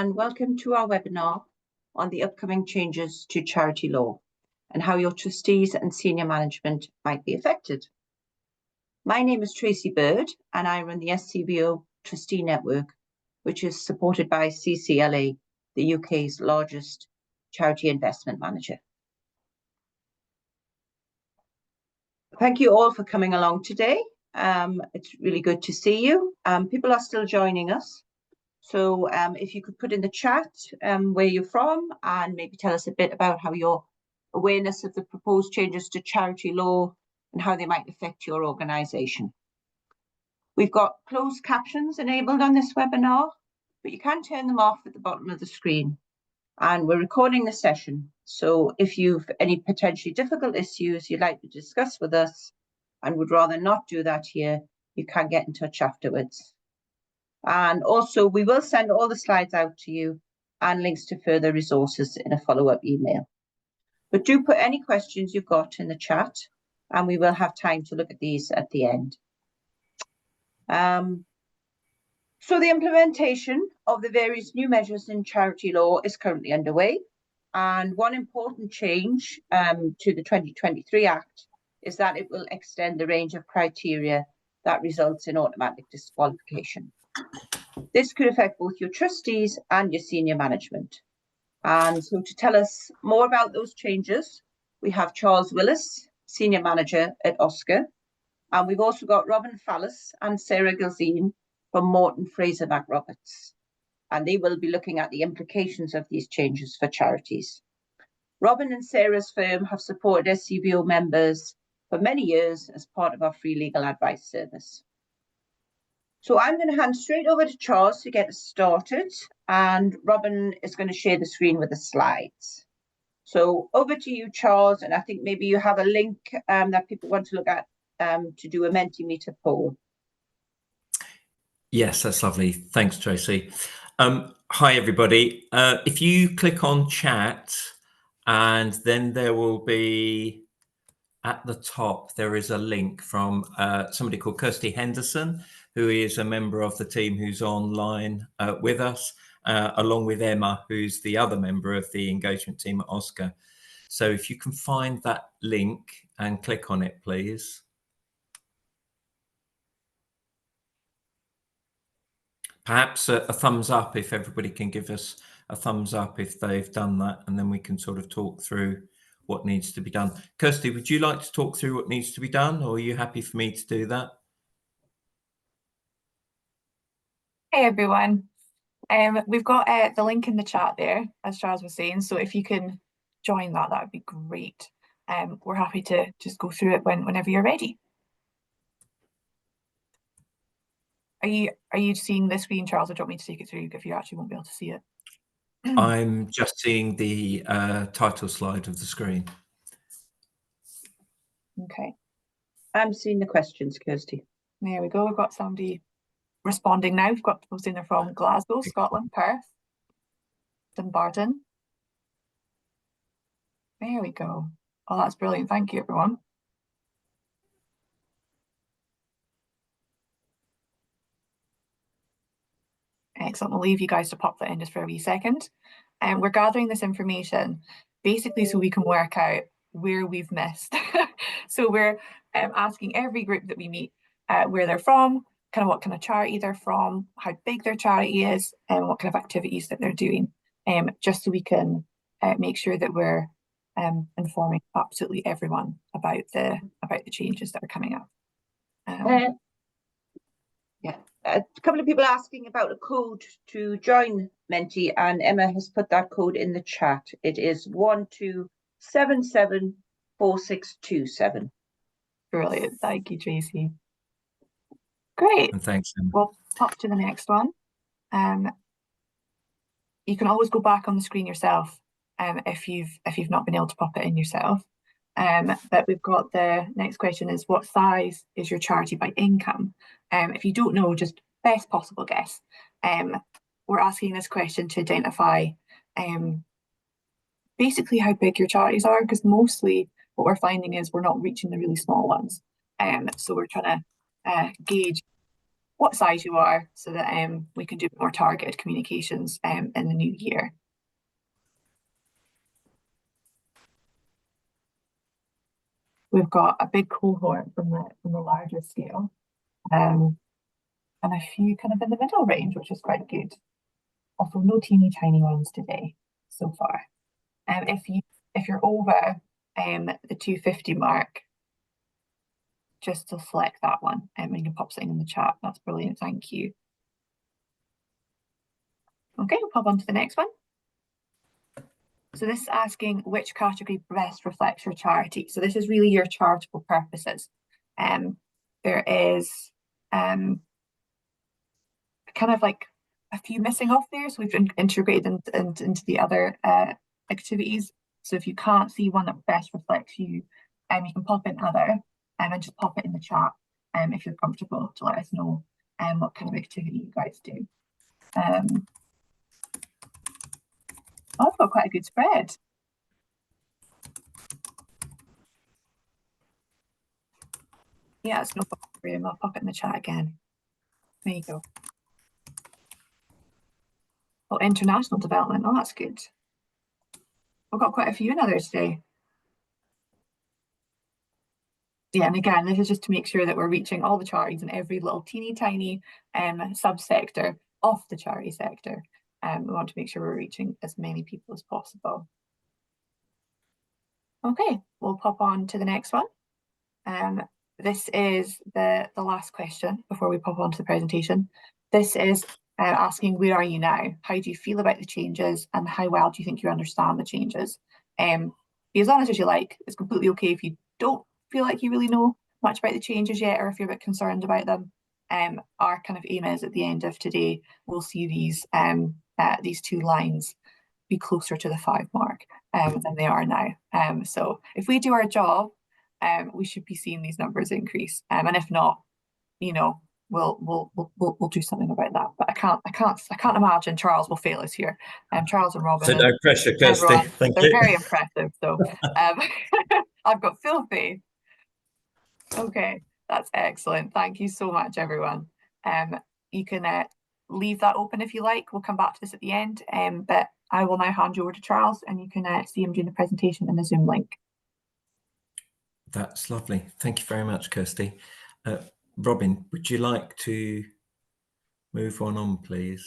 And welcome to our webinar on the upcoming changes to charity law and how your trustees and senior management might be affected. My name is Tracy Bird and I run the SCBO Trustee Network, which is supported by CCLA, the UK's largest charity investment manager. Thank you all for coming along today. It's really good to see you. People are still joining us. So if you could put in the chat where you're from and maybe tell us a bit about how your awareness of the proposed changes to charity law and how they might affect your organisation. We've got closed captions enabled on this webinar, but you can turn them off at the bottom of the screen. And we're recording the session. So if you've any potentially difficult issues you'd like to discuss with us and would rather not do that here, you can get in touch afterwards. And also, we will send all the slides out to you and links to further resources in a follow-up email. But do put any questions you've got in the chat, and we will have time to look at these at the end. So the implementation of the various new measures in charity law is currently underway. And one important change to the 2023 Act is that it will extend the range of criteria that results in automatic disqualification. This could affect both your trustees and your senior management. And so to tell us more about those changes, we have Charles Willis, Senior Manager at OSCR. And we've also got Robin Fallis and Sarah Gilzine from Morton Fraser MacRoberts. And they will be looking at the implications of these changes for charities. Robin and Sarah's firm have supported SCBO members for many years as part of our free legal advice service. So I'm going to hand straight over to Charles to get us started, and Robin is going to share the screen with the slides. So over to you, Charles, and I think maybe you have a link that people want to look at to do a Mentimeter poll. Yes, that's lovely. Thanks, Tracy. Hi, everybody. If you click on chat, and then there will be at the top, there is a link from somebody called Kirsty Henderson, who is a member of the team who's online with us, along with Emma, who's the other member of the engagement team at OSCR. So if you can find that link and click on it, please. Perhaps a thumbs up if everybody can give us a thumbs up if they've done that, and then we can sort of talk through what needs to be done. Kirsty, would you like to talk through what needs to be done, or are you happy for me to do that? Hey everyone, we've got the link in the chat there, as Charles was saying, so if you can join that, that would be great. We're happy to just go through it whenever you're ready. Are you seeing the screen, Charles, or do you want me to take it through if you actually won't be able to see it? I'm just seeing the title slide of the screen. Okay. I'm seeing the questions, Kirsty. There we go, we've got somebody responding now. We've got people saying they're from Glasgow, Scotland, Perth, Dumbarton. There we go. Oh, that's brilliant. Thank you, everyone. Excellent. We'll leave you guys to pop that in just for a wee second. We're gathering this information basically so we can work out where we've missed. So we're asking every group that we meet where they're from, kind of what kind of charity they're from, how big their charity is, and what kind of activities that they're doing, just so we can make sure that we're informing absolutely everyone about the changes that are coming up. Yeah, a couple of people asking about a code to join Menti, and Emma has put that code in the chat. It is 12774627. Brilliant, thank you, Tracy. Great. And thanks, Emma. We'll pop to the next one. You can always go back on the screen yourself if you've not been able to pop it in yourself. But we've got the next question is, what size is your charity by income? If you don't know, just best possible guess. We're asking this question to identify basically how big your charities are, because mostly what we're finding is we're not reaching the really small ones. So we're trying to gauge what size you are, so that we can do more targeted communications in the new year. We've got a big cohort from the larger scale, and a few kind of in the middle range, which is quite good. Also, no teeny tiny ones today so far. If you're over the 250 mark, just to select that one, and you can pop something in the chat. That's brilliant, thank you. Okay, we'll pop on to the next one. So this is asking which category best reflects your charity. So this is really your charitable purposes. There is kind of like a few missing off there, so we've integrated into the other activities. So if you can't see one that best reflects you, you can pop in other and just pop it in the chat if you're comfortable, to let us know what kind of activity you guys do. I've got quite a good spread. Yeah, it's no problem. I'll pop it in the chat again. There you go. Oh, international development. Oh, that's good. I've got quite a few in others today. Yeah, and again, this is just to make sure that we're reaching all the charities in every little teeny tiny subsector of the charity sector. We want to make sure we're reaching as many people as possible. Okay, we'll pop on to the next one. This is the last question before we pop on to the presentation. This is asking, where are you now? How do you feel about the changes, and how well do you think you understand the changes? Be as honest as you like. It's completely okay if you don't feel like you really know much about the changes yet, or if you're a bit concerned about them. Our kind of aim is at the end of today, we'll see these two lines be closer to the 5 mark than they are now. So if we do our job, we should be seeing these numbers increase. And if not, you know, we'll do something about that. But I can't imagine Charles will fail us here. Charles and Robin. So no pressure, Kirsty. Thank you. They're very impressive. So I've got full faith. Okay, that's excellent. Thank you so much, everyone. You can leave that open if you like. We'll come back to this at the end. But I will now hand you over to Charles, and you can see him doing the presentation in the Zoom link. That's lovely. Thank you very much, Kirsty. Robin, would you like to move on, please?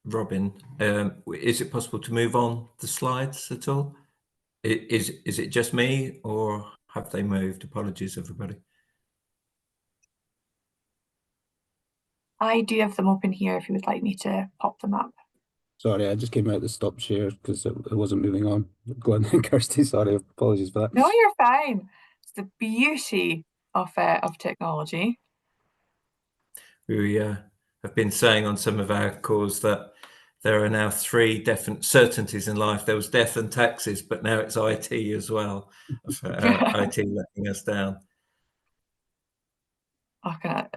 Robin, is it possible to move on the slides at all? Is it just me, or have they moved? Apologies, everybody. I do have them open here if you would like me to pop them up. Sorry, I just came out the stop share because it wasn't moving on. Glenn and Kirsty, sorry, apologies for that. No, you're fine. It's the beauty of technology. We have been saying on some of our calls that there are now 3 different certainties in life. There was death and taxes, but now it's IT as well. IT letting us down.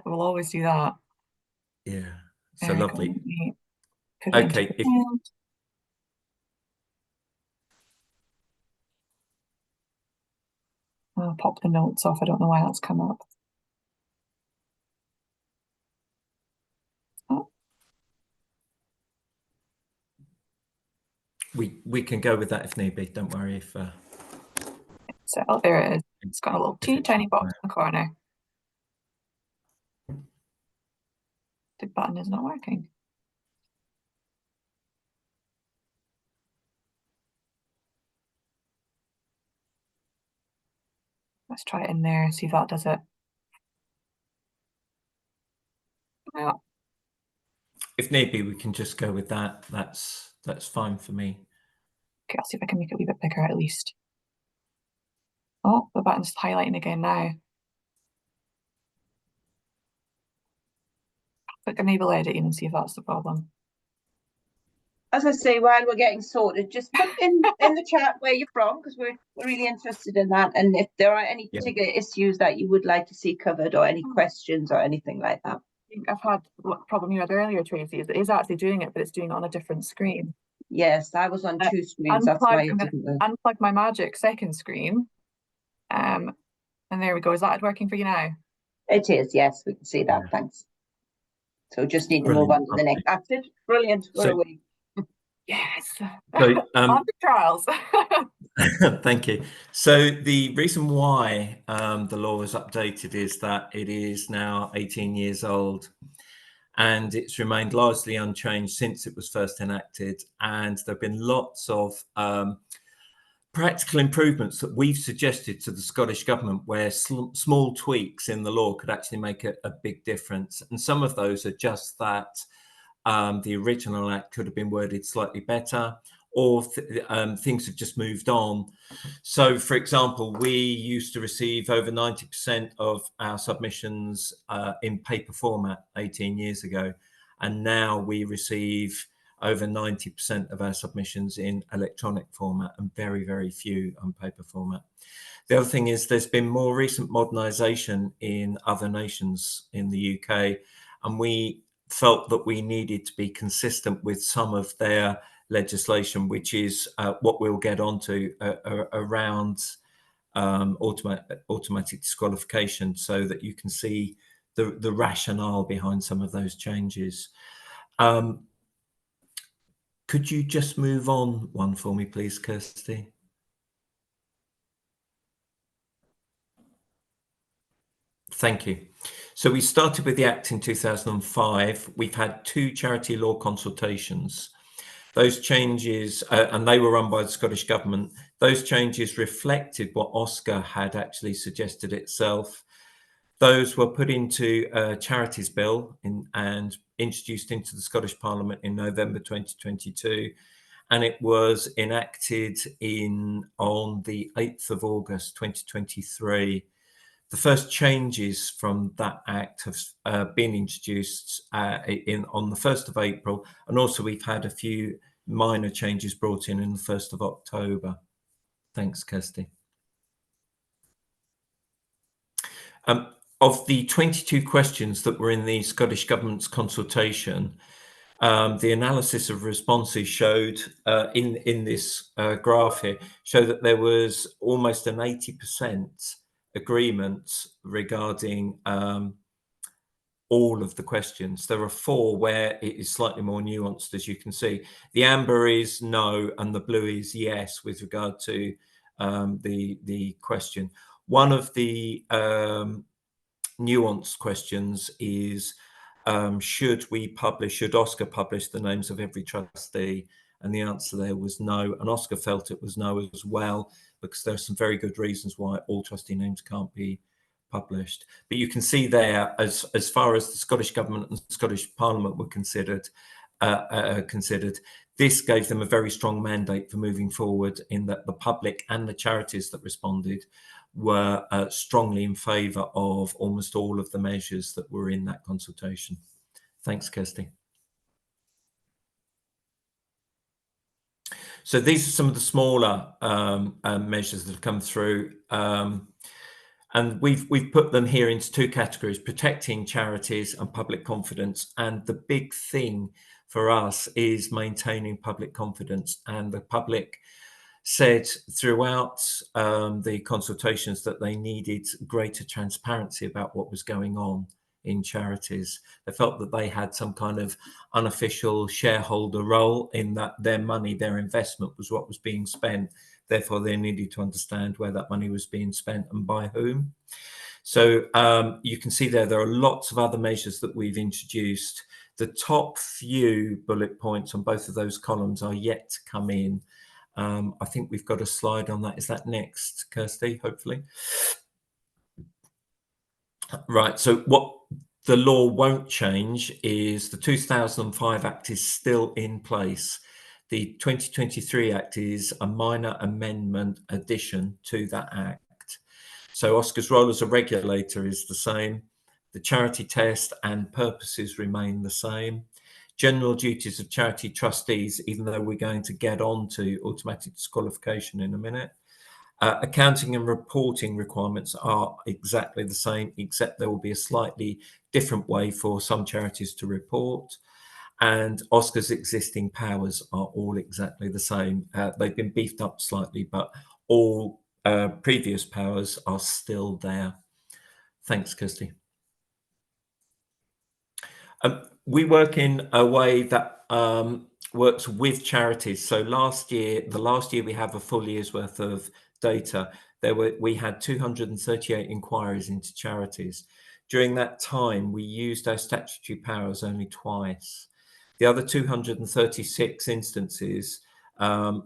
We'll always do that. Yeah, so lovely. Okay. I'll pop the notes off. I don't know why that's come up. Oh. We can go with that if need be. Don't worry if. So there it is. It's got a little teeny tiny box in the corner. The button is not working. Let's try it in there and see if that does it. Yeah. If need be, we can just go with that. That's fine for me. Okay, I'll see if I can make it a wee bit bigger at least. Oh, the button's highlighting again now. Click enable editing and see if that's the problem. As I say, while we're getting sorted, just put in the chat where you're from, because we're really interested in that, and if there are any particular issues that you would like to see covered, or any questions or anything like that. I think I've had what problem you had earlier, Tracy, is it is actually doing it, but it's doing it on a different screen. Yes, I was on two screens. That's why it didn't work. Unplug my magic second screen. And there we go. Is that working for you now? It is, yes, we can see that. Thanks. So just need to move on to the next. That's it. Brilliant. We're away. Yes. So, On the trials. thank you. So the reason why the law was updated is that it is now 18 years old, and it's remained largely unchanged since it was first enacted. And there have been lots of practical improvements that we've suggested to the Scottish Government, where small tweaks in the law could actually make a big difference. And some of those are just that the original act could have been worded slightly better, or things have just moved on. So, for example, we used to receive over 90% of our submissions in paper format 18 years ago, and now we receive over 90% of our submissions in electronic format and very, very few on paper format. The other thing is there's been more recent modernisation in other nations in the UK, and we felt that we needed to be consistent with some of their legislation, which is what we'll get onto around automatic disqualification, so that you can see the rationale behind some of those changes. Could you just move on one for me, please, Kirsty? Thank you. So we started with the Act in 2005. We've had 2 charity law consultations. Those changes, and they were run by the Scottish Government, those changes reflected what OSCR had actually suggested itself. Those were put into a charities bill and introduced into the Scottish Parliament in November 2022, and it was enacted on the 8th of August 2023. The first changes from that act have been introduced on the 1st of April, and also we've had a few minor changes brought in the 1st of October. Thanks, Kirsty. Of the 22 questions that were in the Scottish Government's consultation, the analysis of responses showed in this graph here, showed that there was almost an 80% agreement regarding all of the questions. There are 4 where it is slightly more nuanced, as you can see. The amber is no and the blue is yes with regard to the question. One of the nuanced questions is, should OSCR publish the names of every trustee? And the answer there was no, and OSCR felt it was no as well, because there are some very good reasons why all trustee names can't be published. But you can see there, as far as the Scottish Government and the Scottish Parliament were considered, this gave them a very strong mandate for moving forward, in that the public and the charities that responded were strongly in favour of almost all of the measures that were in that consultation. Thanks, Kirsty. So these are some of the smaller measures that have come through, and we've put them here into 2 categories: protecting charities and public confidence. And the big thing for us is maintaining public confidence, and the public said throughout the consultations that they needed greater transparency about what was going on in charities. They felt that they had some kind of unofficial shareholder role, in that their money, their investment, was what was being spent. Therefore, they needed to understand where that money was being spent and by whom. So you can see there are lots of other measures that we've introduced. The top few bullet points on both of those columns are yet to come in. I think we've got a slide on that. Is that next, Kirsty, hopefully? Right, so what the law won't change is the 2005 Act is still in place. The 2023 Act is a minor amendment addition to that Act. So OSCR's role as a regulator is the same. The charity test and purposes remain the same. General duties of charity trustees, even though we're going to get on to automatic disqualification in a minute. Accounting and reporting requirements are exactly the same, except there will be a slightly different way for some charities to report. and OSCR's existing powers are all exactly the same. They've been beefed up slightly, but all previous powers are still there. Thanks, Kirsty. We work in a way that works with charities. So the last year we have a full year's worth of data. We had 238 inquiries into charities. During that time, we used our statutory powers only twice. The other 236 instances,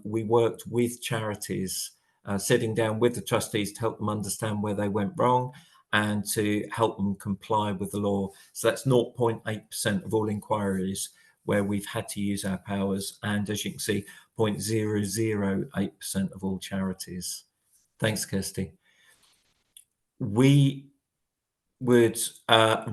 we worked with charities, sitting down with the trustees to help them understand where they went wrong and to help them comply with the law. So that's 0.8% of all inquiries where we've had to use our powers. And as you can see, 0.008% of all charities. Thanks, Kirsty. We would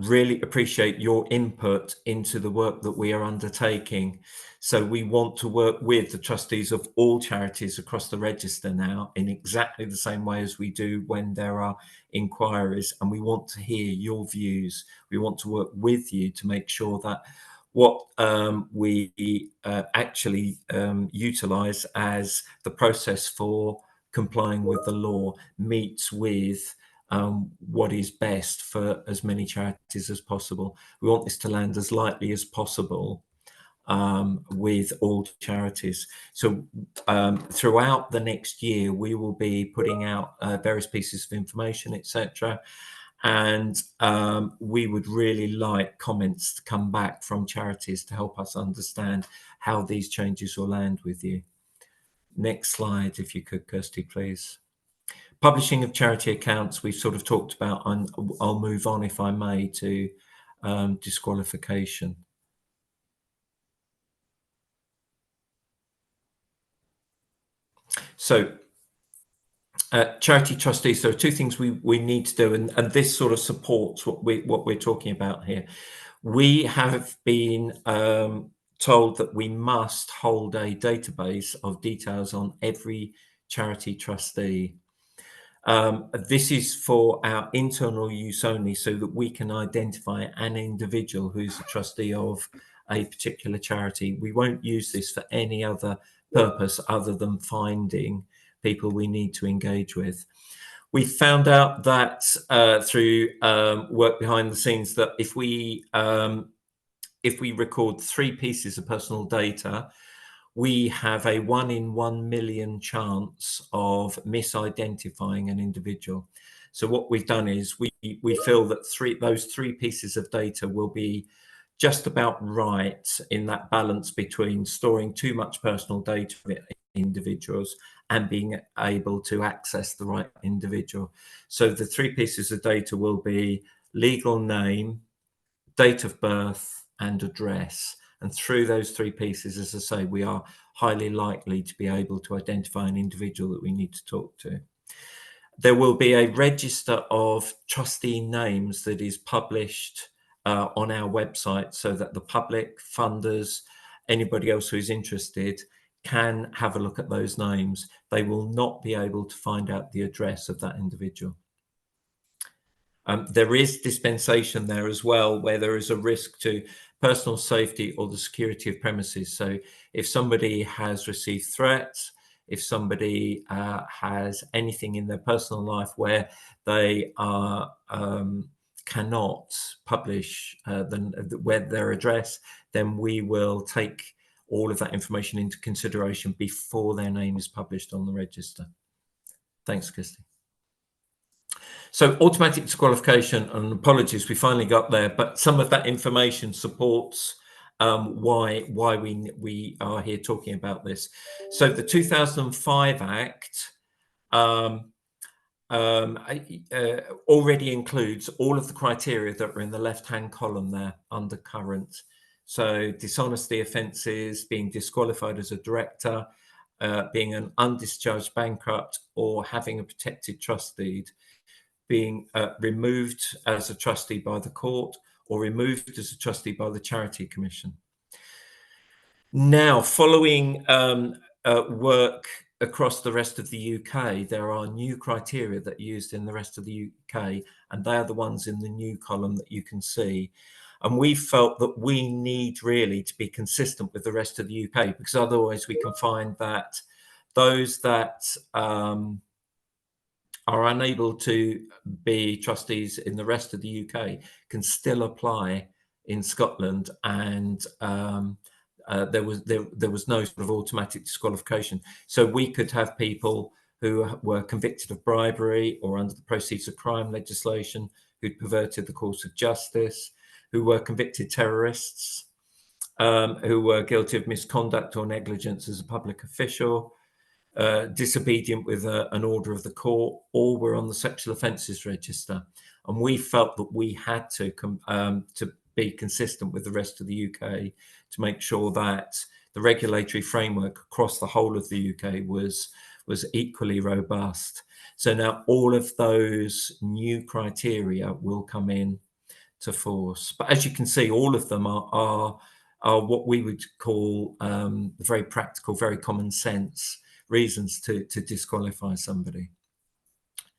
really appreciate your input into the work that we are undertaking. So we want to work with the trustees of all charities across the register now in exactly the same way as we do when there are inquiries, and we want to hear your views. We want to work with you to make sure that what we actually utilise as the process for complying with the law meets with what is best for as many charities as possible. We want this to land as lightly as possible with all charities. So throughout the next year, we will be putting out various pieces of information, etc. And we would really like comments to come back from charities to help us understand how these changes will land with you. Next slide, if you could, Kirsty, please. Publishing of charity accounts, we've sort of talked about, and I'll move on, if I may, to disqualification. So charity trustees, there are two things we need to do, and this sort of supports what we're talking about here. We have been told that we must hold a database of details on every charity trustee. This is for our internal use only, so that we can identify an individual who's a trustee of a particular charity. We won't use this for any other purpose other than finding people we need to engage with. We found out that through work behind the scenes that if we record 3 pieces of personal data, we have a 1 in 1 million chance of misidentifying an individual. So what we've done is we feel that those three pieces of data will be just about right in that balance between storing too much personal data for individuals and being able to access the right individual. So the 3 pieces of data will be legal name, date of birth, and address. And through those 3 pieces, as I say, we are highly likely to be able to identify an individual that we need to talk to. There will be a register of trustee names that is published on our website, so that the public, funders, anybody else who is interested can have a look at those names. They will not be able to find out the address of that individual. There is dispensation there as well, where there is a risk to personal safety or the security of premises. So if somebody has received threats, if somebody has anything in their personal life where they are cannot publish their address, then we will take all of that information into consideration before their name is published on the register. Thanks, Kirsty. So automatic disqualification, and apologies, we finally got there, but some of that information supports why we are here talking about this. So the 2005 Act already includes all of the criteria that are in the left-hand column there under current. So dishonesty offences, being disqualified as a director, being an undischarged bankrupt, or having a protected trust deed, being removed as a trustee by the court, or removed as a trustee by the Charity Commission. Now, following work across the rest of the UK, there are new criteria that are used in the rest of the UK, and they are the ones in the new column that you can see. And we felt that we need really to be consistent with the rest of the UK, because otherwise we can find that those that are unable to be trustees in the rest of the UK can still apply in Scotland, and there was no sort of automatic disqualification. So we could have people who were convicted of bribery or under the proceeds of crime legislation, who'd perverted the course of justice, who were convicted terrorists, who were guilty of misconduct or negligence as a public official, disobedient with an order of the court, or were on the sexual offences register. And we felt that we had to be consistent with the rest of the UK to make sure that the regulatory framework across the whole of the UK was equally robust. So now all of those new criteria will come in to force. But as you can see, all of them are what we would call very practical, very common sense reasons to disqualify somebody.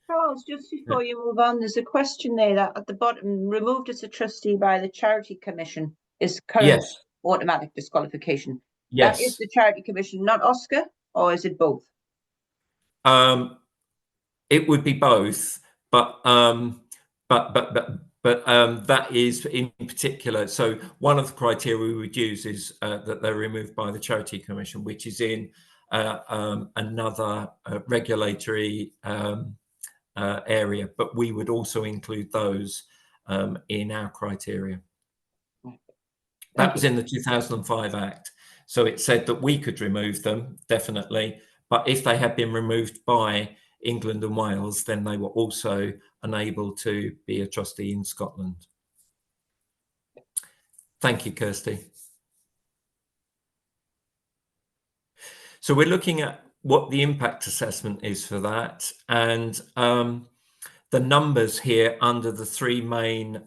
Charles, just before you move on, there's a question there that at the bottom, removed as a trustee by the Charity Commission is current Yes. automatic disqualification. Yes. That is the Charity Commission, not OSCR, or is it both? It would be both, but that is in particular. So one of the criteria we would use is that they're removed by the Charity Commission, which is in another regulatory area, but we would also include those in our criteria. That was in the 2005 Act. So it said that we could remove them, definitely, but if they had been removed by England and Wales, then they were also unable to be a trustee in Scotland. Thank you, Kirsty. So we're looking at what the impact assessment is for that, and the numbers here under the three main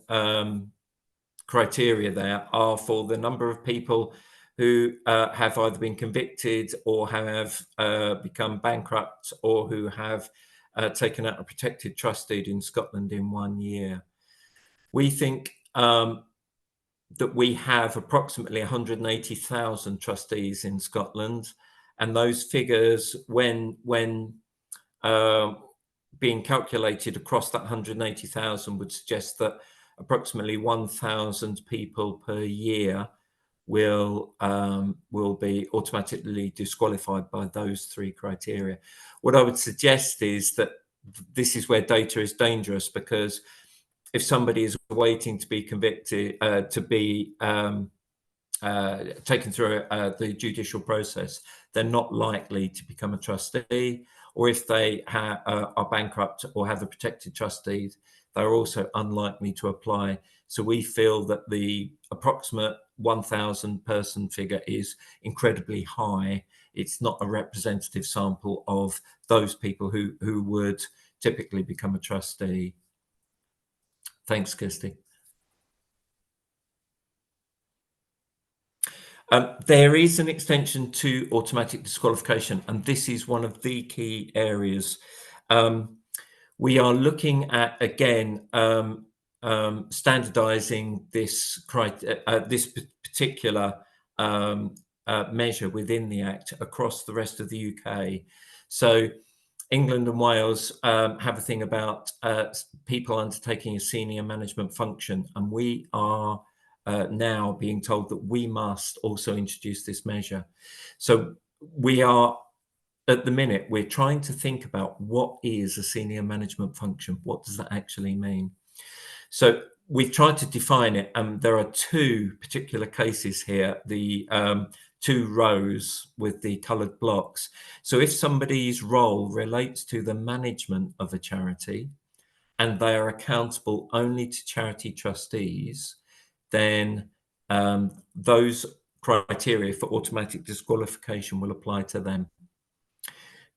criteria there are for the number of people who have either been convicted or have become bankrupt, or who have taken out a protected trust deed in Scotland in 1 year. We think that we have approximately 180,000 trustees in Scotland, and those figures, when being calculated across that 180,000, would suggest that approximately 1,000 people per year will be automatically disqualified by those three criteria. What I would suggest is that this is where data is dangerous, because if somebody is waiting to be convicted, to be taken through the judicial process, they're not likely to become a trustee, or if they are bankrupt or have a protected trust deed, they're also unlikely to apply. So we feel that the approximate 1,000 person figure is incredibly high. It's not a representative sample of those people who would typically become a trustee. Thanks, Kirsty. There is an extension to automatic disqualification, and this is one of the key areas. We are looking at, again, standardizing this particular measure within the Act across the rest of the UK. So England and Wales have a thing about people undertaking a senior management function, and we are now being told that we must also introduce this measure. So we are, at the minute, we're trying to think about what is a senior management function. What does that actually mean? So we've tried to define it, and there are two particular cases here, the two rows with the coloured blocks. So if somebody's role relates to the management of a charity and they are accountable only to charity trustees, then those criteria for automatic disqualification will apply to them.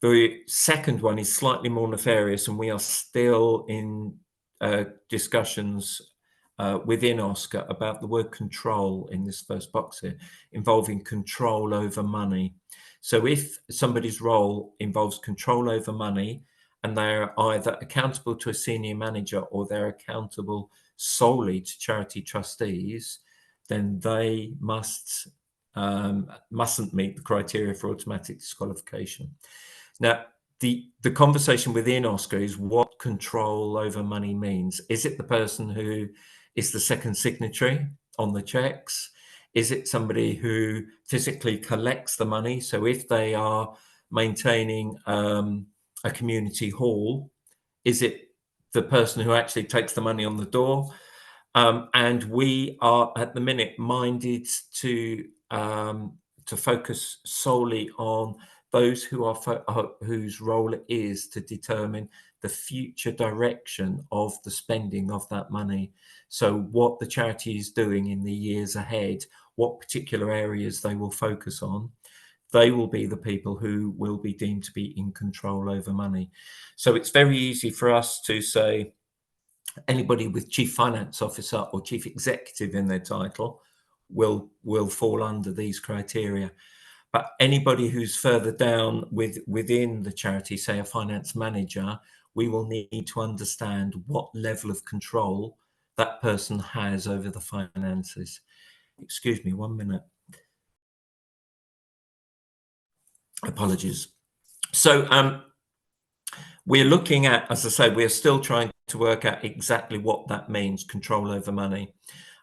The second one is slightly more nefarious, and we are still in discussions within OSCR about the word control in this first box here, involving control over money. So if somebody's role involves control over money, and they're either accountable to a senior manager or they're accountable solely to charity trustees, then they mustn't meet the criteria for automatic disqualification. Now, the conversation within OSCR is what control over money means. Is it the person who is the second signatory on the checks? Is it somebody who physically collects the money? So if they are maintaining a community hall, is it the person who actually takes the money on the door? And we are at the minute minded to focus solely on those who are whose role it is to determine the future direction of the spending of that money. So what the charity is doing in the years ahead, what particular areas they will focus on, they will be the people who will be deemed to be in control over money. So it's very easy for us to say anybody with chief finance officer or chief executive in their title will fall under these criteria. But anybody who's further down within the charity, say a finance manager, we will need to understand what level of control that person has over the finances. Excuse me, 1 minute. Apologies. So we're looking at, as I say, we're still trying to work out exactly what that means, control over money.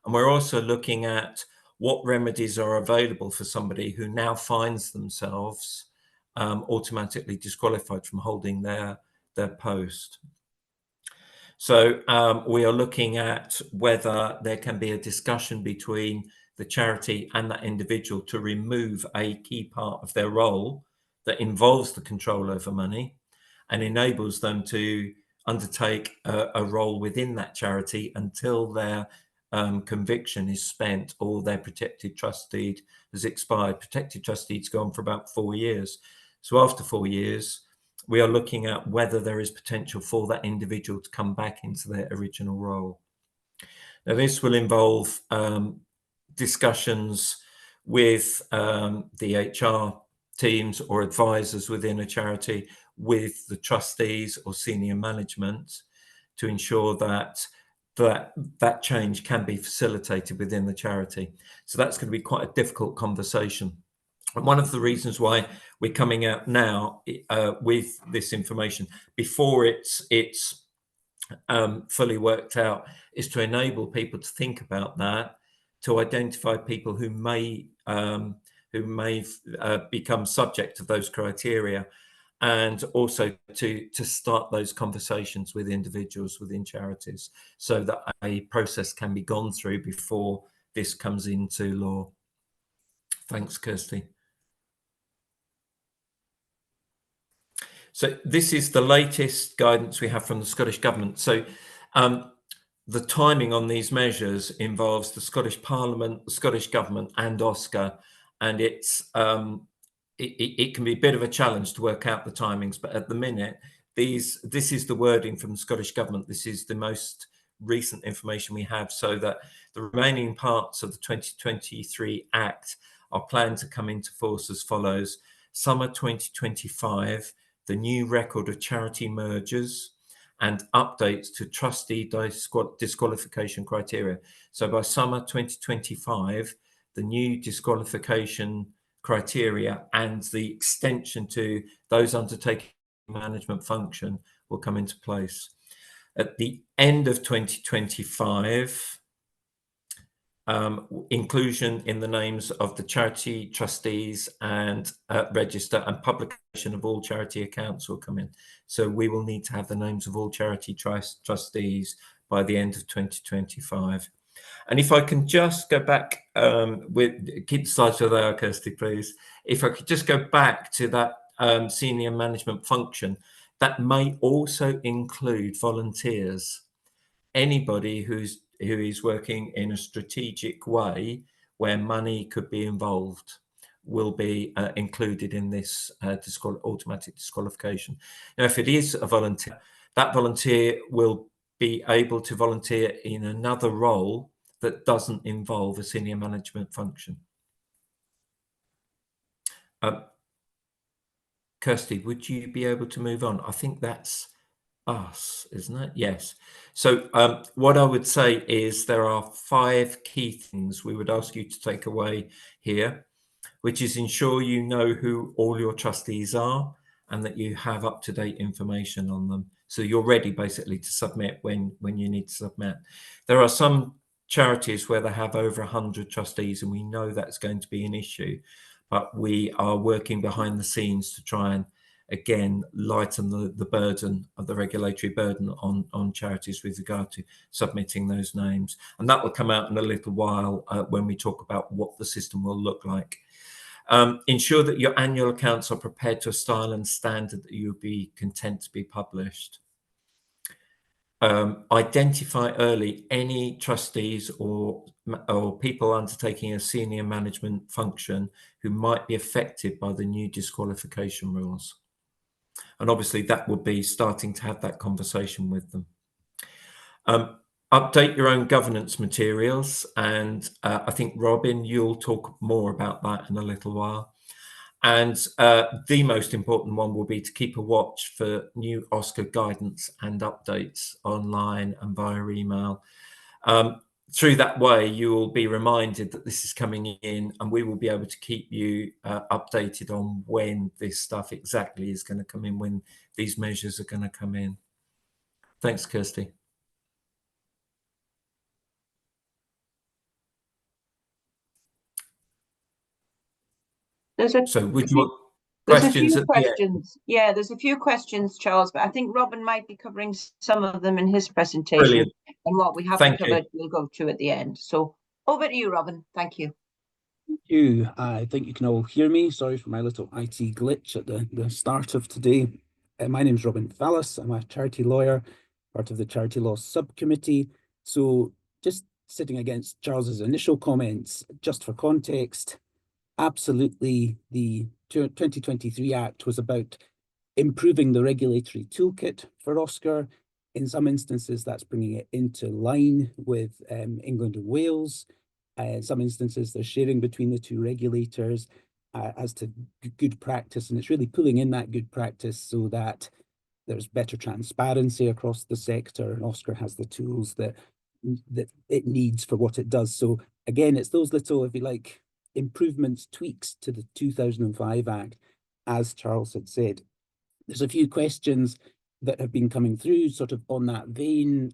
And we're also looking at what remedies are available for somebody who now finds themselves automatically disqualified from holding their post. So we are looking at whether there can be a discussion between the charity and that individual to remove a key part of their role that involves the control over money and enables them to undertake a role within that charity until their conviction is spent or their protected trust deed has expired. Protected trust deed's gone for about 4 years. So after 4 years, we are looking at whether there is potential for that individual to come back into their original role. Now, this will involve discussions with the HR teams or advisors within a charity, with the trustees or senior management, to ensure that that change can be facilitated within the charity. So that's going to be quite a difficult conversation. And one of the reasons why we're coming out now with this information before it's fully worked out is to enable people to think about that, to identify people who may become subject to those criteria, and also to start those conversations with individuals within charities so that a process can be gone through before this comes into law. Thanks, Kirsty. So this is the latest guidance we have from the Scottish Government. So the timing on these measures involves the Scottish Parliament, the Scottish Government and OSCR, and it's it can be a bit of a challenge to work out the timings, but at the minute, this is the wording from the Scottish Government. This is the most recent information we have, so that the remaining parts of the 2023 Act are planned to come into force as follows. Summer 2025, the new record of charity mergers and updates to trustee disqualification criteria. So by summer 2025, the new disqualification criteria and the extension to those undertaking management function will come into place. At the end of 2025, inclusion in the names of the charity trustees and register and publication of all charity accounts will come in. So we will need to have the names of all charity trustees by the end of 2025. And if I can just go back keep the slides where they are, Kirsty, please. If I could just go back to that senior management function, that may also include volunteers. Anybody who is working in a strategic way where money could be involved will be included in this automatic disqualification. Now, if it is a volunteer, that volunteer will be able to volunteer in another role that doesn't involve a senior management function. Kirsty, would you be able to move on? I think that's us, isn't it? Yes. So what I would say is there are 5 key things we would ask you to take away here, which is ensure you know who all your trustees are and that you have up-to-date information on them. So you're ready basically to submit when you need to submit. There are some charities where they have over 100 trustees, and we know that's going to be an issue, but we are working behind the scenes to try and again lighten the burden of the regulatory burden on charities with regard to submitting those names. And that will come out in a little while when we talk about what the system will look like. Ensure that your annual accounts are prepared to a style and standard that you'll be content to be published. Identify early any trustees or people undertaking a senior management function who might be affected by the new disqualification rules. And obviously that would be starting to have that conversation with them. Update your own governance materials. And I think, Robin, you'll talk more about that in a little while. And the most important one will be to keep a watch for new OSCR guidance and updates online and via email. Through that way, you will be reminded that this is coming in, and we will be able to keep you updated on when this stuff exactly is going to come in, when these measures are going to come in. Thanks, Kirsty. So would you want questions at the end? Questions. Yeah, there's a few questions, Charles, but I think Robin might be covering some of them in his presentation. Brilliant. And what we haven't covered, we'll go to at the end. So over to you, Robin. Thank you. Thank you. I think you can all hear me. Sorry for my little IT glitch at the start of today. My name is Robin Fallis. I'm a charity lawyer, part of the Charity Law Subcommittee. So just sitting against Charles's initial comments, just for context, absolutely the 2023 Act was about improving the regulatory toolkit for OSCR. In some instances, that's bringing it into line with England and Wales. In some instances, there's sharing between the two regulators as to good practice, and it's really pulling in that good practice so that there's better transparency across the sector, and OSCR has the tools that it needs for what it does. So again, it's those little, if you like, improvements, tweaks to the 2005 Act, as Charles had said. There's a few questions that have been coming through sort of on that vein.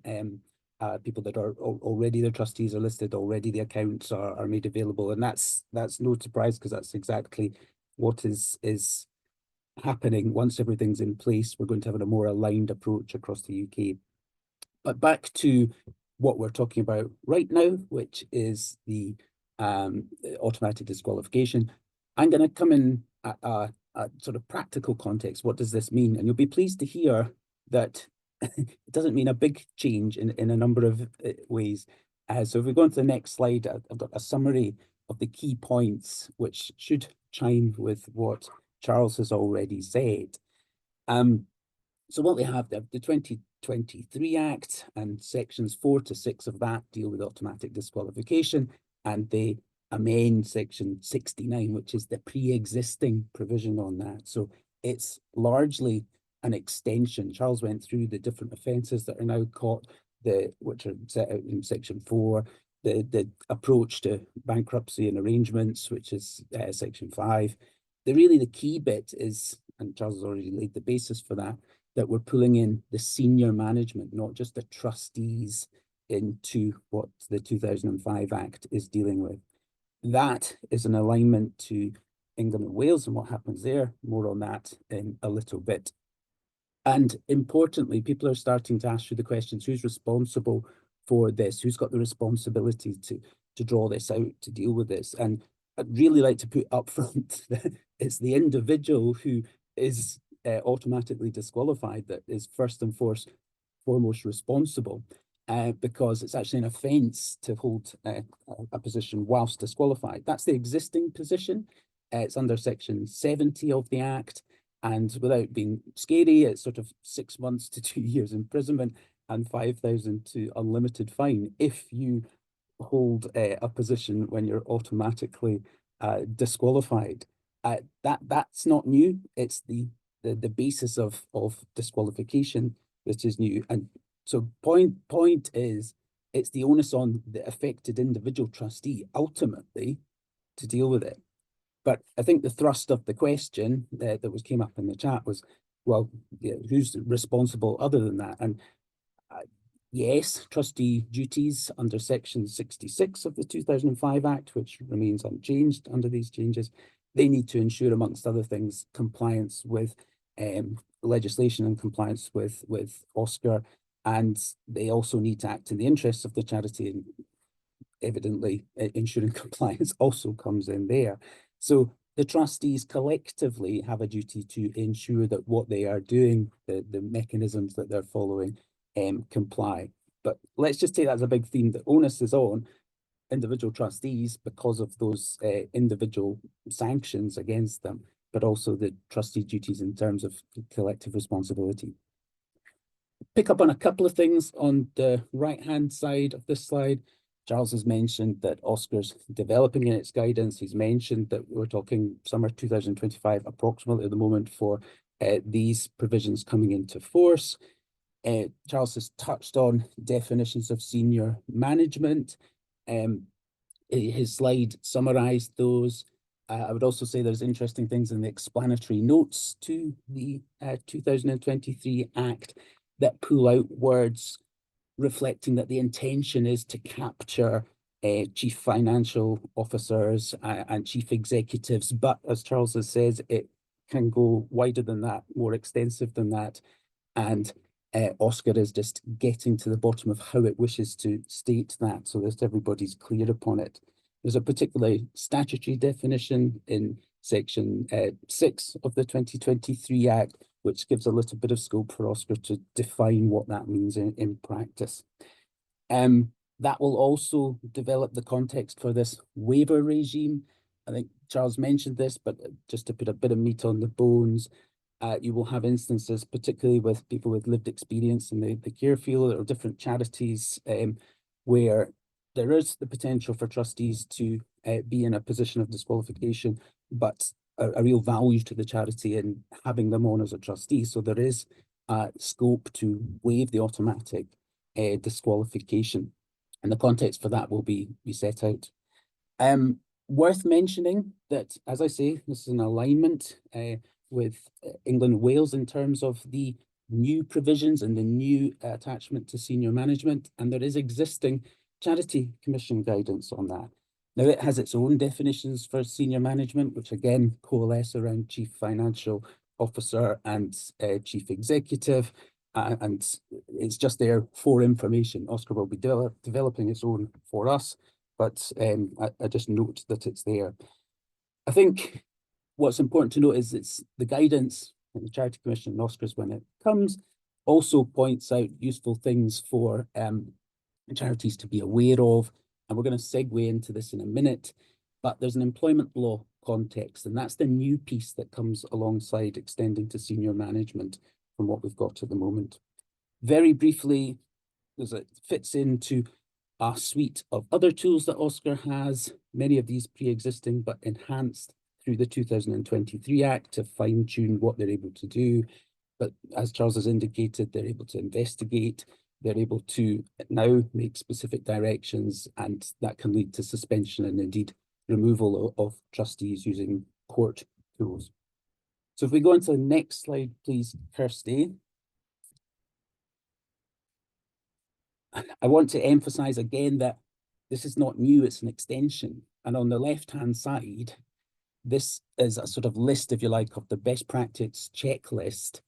People that are already, their trustees are listed already, the accounts are made available, and that's no surprise, because that's exactly what is happening. Once everything's in place, we're going to have a more aligned approach across the UK. But back to what we're talking about right now, which is the automatic disqualification. I'm going to come in at a sort of practical context. What does this mean? And you'll be pleased to hear that it doesn't mean a big change in a number of ways. So if we go on to the next slide, I've got a summary of the key points, which should chime with what Charles has already said. So what we have, the 2023 Act, and sections 4 to 6 of that deal with automatic disqualification, and they amend section 69, which is the pre-existing provision on that. So it's largely an extension. Charles went through the different offences that are now caught, which are set out in section 4, the approach to bankruptcy and arrangements, which is section 5. The key bit is, and Charles has already laid the basis for that we're pulling in the senior management, not just the trustees, into what the 2005 Act is dealing with. That is an alignment to England and Wales and what happens there. More on that in a little bit. And importantly, people are starting to ask you the questions: who's responsible for this? Who's got the responsibility to draw this out, to deal with this? And I'd really like to put up front that it's the individual who is automatically disqualified that is first and foremost responsible, because it's actually an offence to hold a position whilst disqualified. That's the existing position. It's under section 70 of the Act, and without being scary, it's sort of 6 months to 2 years imprisonment and 5,000 to unlimited fine if you hold a position when you're automatically disqualified. That's not new. It's the basis of disqualification which is new. And so point is, it's the onus on the affected individual trustee ultimately to deal with it. But I think the thrust of the question that came up in the chat was, well, yeah, who's responsible other than that? And yes, trustee duties under Section 66 of the 2005 Act, which remains unchanged under these changes, they need to ensure, amongst other things, compliance with legislation and compliance with OSCR, and they also need to act in the interests of the charity, and evidently ensuring compliance also comes in there. So the trustees collectively have a duty to ensure that what they are doing, the mechanisms that they're following, comply. But let's just take that as a big theme. The onus is on individual trustees because of those individual sanctions against them, but also the trustee duties in terms of collective responsibility. Pick up on a couple of things on the right-hand side of this slide. Charles has mentioned that OSCR's developing in its guidance. He's mentioned that we're talking summer 2025 approximately at the moment for these provisions coming into force. Charles has touched on definitions of senior management. His slide summarised those. I would also say there's interesting things in the explanatory notes to the 2023 Act that pull out words reflecting that the intention is to capture chief financial officers and chief executives. But as Charles has said, it can go wider than that, more extensive than that. And OSCR is just getting to the bottom of how it wishes to state that so that everybody's clear upon it. There's a particular statutory definition in Section 6 of the 2023 Act, which gives a little bit of scope for OSCR to define what that means in practice. That will also develop the context for this waiver regime. I think Charles mentioned this, but just to put a bit of meat on the bones, you will have instances, particularly with people with lived experience in the care field or different charities, where there is the potential for trustees to be in a position of disqualification, but a real value to the charity in having them on as a trustee. So there is scope to waive the automatic disqualification, and the context for that will be set out. Worth mentioning that, as I say, this is an alignment with England and Wales in terms of the new provisions and the new attachment to senior management, and there is existing Charity Commission guidance on that. Now, it has its own definitions for senior management, which again coalesce around chief financial officer and chief executive, and it's just there for information. OSCR will be developing its own for us, but I just note that it's there. I think what's important to note is it's the guidance from the Charity Commission and OSCR's when it comes also points out useful things for charities to be aware of, and we're going to segue into this in a minute, but there's an employment law context, and that's the new piece that comes alongside extending to senior management from what we've got at the moment. Very briefly, as it fits into a suite of other tools that OSCR has, many of these pre-existing but enhanced through the 2023 Act to fine-tune what they're able to do. But as Charles has indicated, they're able to investigate, they're able to now make specific directions, and that can lead to suspension and indeed removal of trustees using court tools. So if we go into the next slide, please, Kirsty. I want to emphasize again that this is not new, it's an extension. And on the left-hand side, this is a sort of list, if you like, of the best practice checklist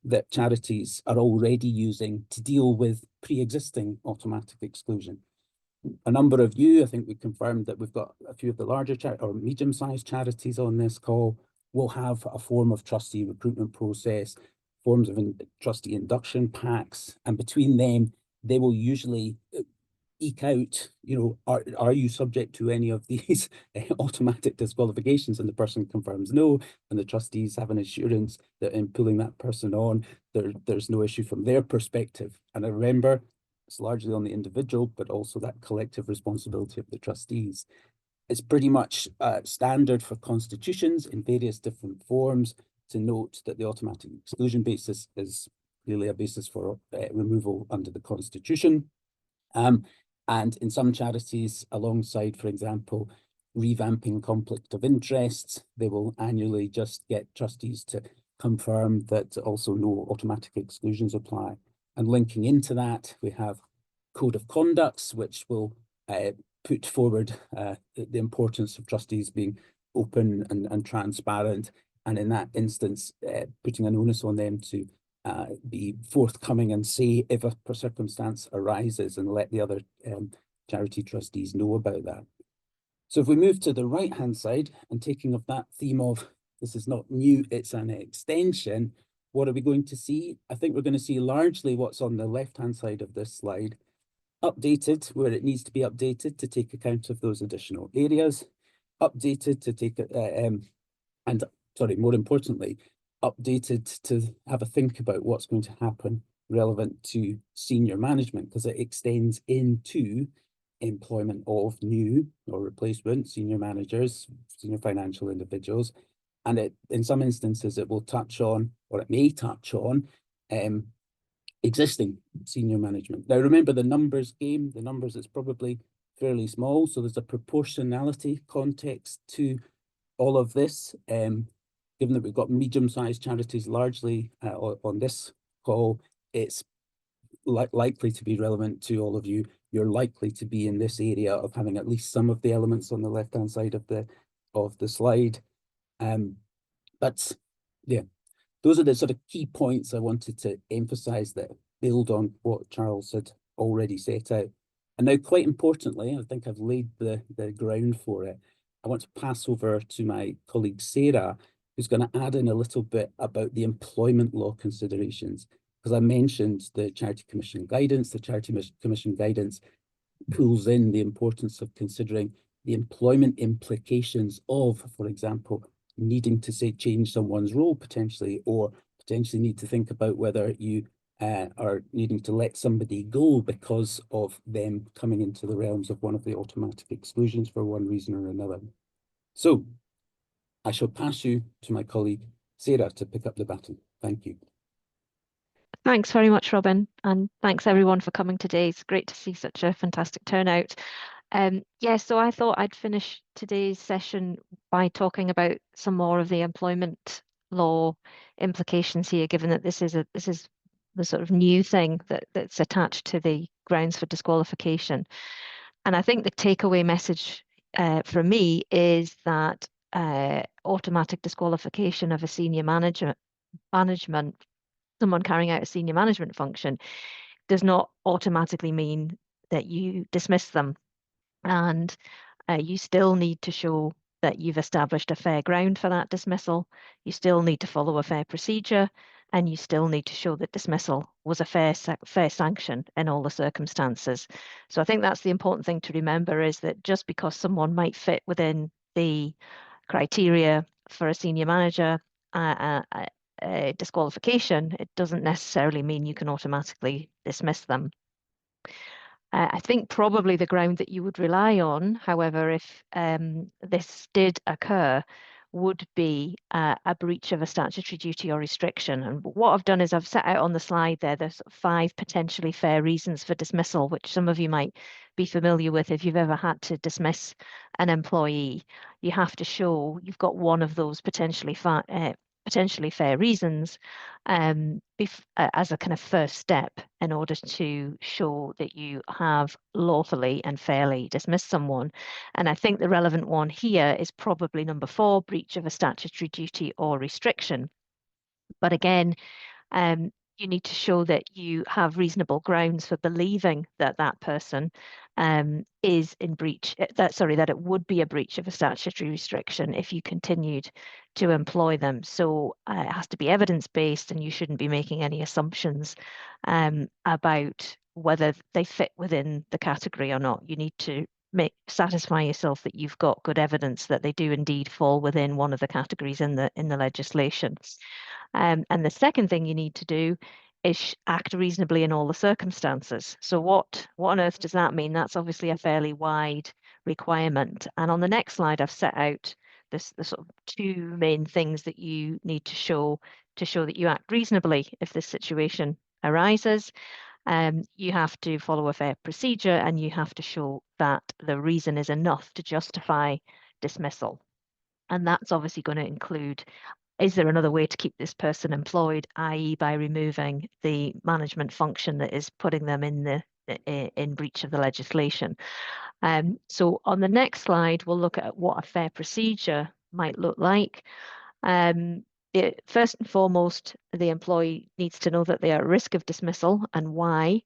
that charities are already using to deal with pre-existing automatic exclusion. A number of you, I think we confirmed that we've got a few of the larger or medium-sized charities on this call, will have a form of trustee recruitment process, forms of trustee induction packs, and between them, they will usually eke out, you know, are you subject to any of these automatic disqualifications? And the person confirms no, and the trustees have an assurance that in pulling that person on, there's no issue from their perspective. And I remember, it's largely on the individual, but also that collective responsibility of the trustees. It's pretty much standard for constitutions in various different forms to note that the automatic exclusion basis is clearly a basis for removal under the Constitution. And in some charities, alongside, for example, revamping conflict of interests, they will annually just get trustees to confirm that also no automatic exclusions apply. And linking into that, we have code of conducts, which will put forward the importance of trustees being open and transparent, and in that instance, putting an onus on them to be forthcoming and say if a circumstance arises, and let the other charity trustees know about that. So if we move to the right-hand side, and taking of that theme of this is not new, it's an extension, what are we going to see? I think we're going to see largely what's on the left-hand side of this slide, updated where it needs to be updated to take account of those additional areas, updated to take more importantly, updated to have a think about what's going to happen relevant to senior management, because it extends into employment of new or replacement senior managers, senior financial individuals, and it, in some instances, it will touch on, or it may touch on, existing senior management. Now, remember the numbers game, the numbers is probably fairly small, so there's a proportionality context to all of this. Given that we've got medium-sized charities largely on this call, it's likely to be relevant to all of you. You're likely to be in this area of having at least some of the elements on the left-hand side of the slide. But yeah, those are the sort of key points I wanted to emphasize that build on what Charles had already set out. And now, quite importantly, I think I've laid the ground for it. I want to pass over to my colleague Sarah, who's going to add in a little bit about the employment law considerations. Because I mentioned the Charity Commission guidance, the Charity Commission guidance pulls in the importance of considering the employment implications of, for example, needing to say change someone's role potentially, or potentially need to think about whether you are needing to let somebody go because of them coming into the realms of one of the automatic exclusions for one reason or another. So I shall pass you to my colleague Sarah to pick up the baton. Thank you. Thanks very much, Robin, and thanks everyone for coming today. It's great to see such a fantastic turnout. So I thought I'd finish today's session by talking about some more of the employment law implications here, given that this is the sort of new thing that's attached to the grounds for disqualification. And I think the takeaway message for me is that automatic disqualification of a senior management, someone carrying out a senior management function, does not automatically mean that you dismiss them. And you still need to show that you've established a fair ground for that dismissal. You still need to follow a fair procedure, and you still need to show that dismissal was a fair sanction in all the circumstances. So I think that's the important thing to remember, is that just because someone might fit within the criteria for a senior manager disqualification, it doesn't necessarily mean you can automatically dismiss them. I think probably the ground that you would rely on, however, if this did occur, would be a breach of a statutory duty or restriction. And what I've done is I've set out on the slide there, there's 5 potentially fair reasons for dismissal, which some of you might be familiar with. If you've ever had to dismiss an employee, you have to show you've got one of those potentially fair reasons as a kind of first step in order to show that you have lawfully and fairly dismissed someone. And I think the relevant one here is probably number 4, breach of a statutory duty or restriction. But again, you need to show that you have reasonable grounds for believing that that person is in breach, that it would be a breach of a statutory restriction if you continued to employ them. So it has to be evidence-based, and you shouldn't be making any assumptions about whether they fit within the category or not. You need to satisfy yourself that you've got good evidence that they do indeed fall within one of the categories in the legislation. And the second thing you need to do is act reasonably in all the circumstances. So what on earth does that mean? That's obviously a fairly wide requirement. And on the next slide, I've set out the sort of two main things that you need to show that you act reasonably if this situation arises. You have to follow a fair procedure, and you have to show that the reason is enough to justify dismissal. And that's obviously going to include, is there another way to keep this person employed, i.e. by removing the management function that is putting them in breach of the legislation. So on the next slide, we'll look at what a fair procedure might look like. First and foremost, the employee needs to know that they are at risk of dismissal and why.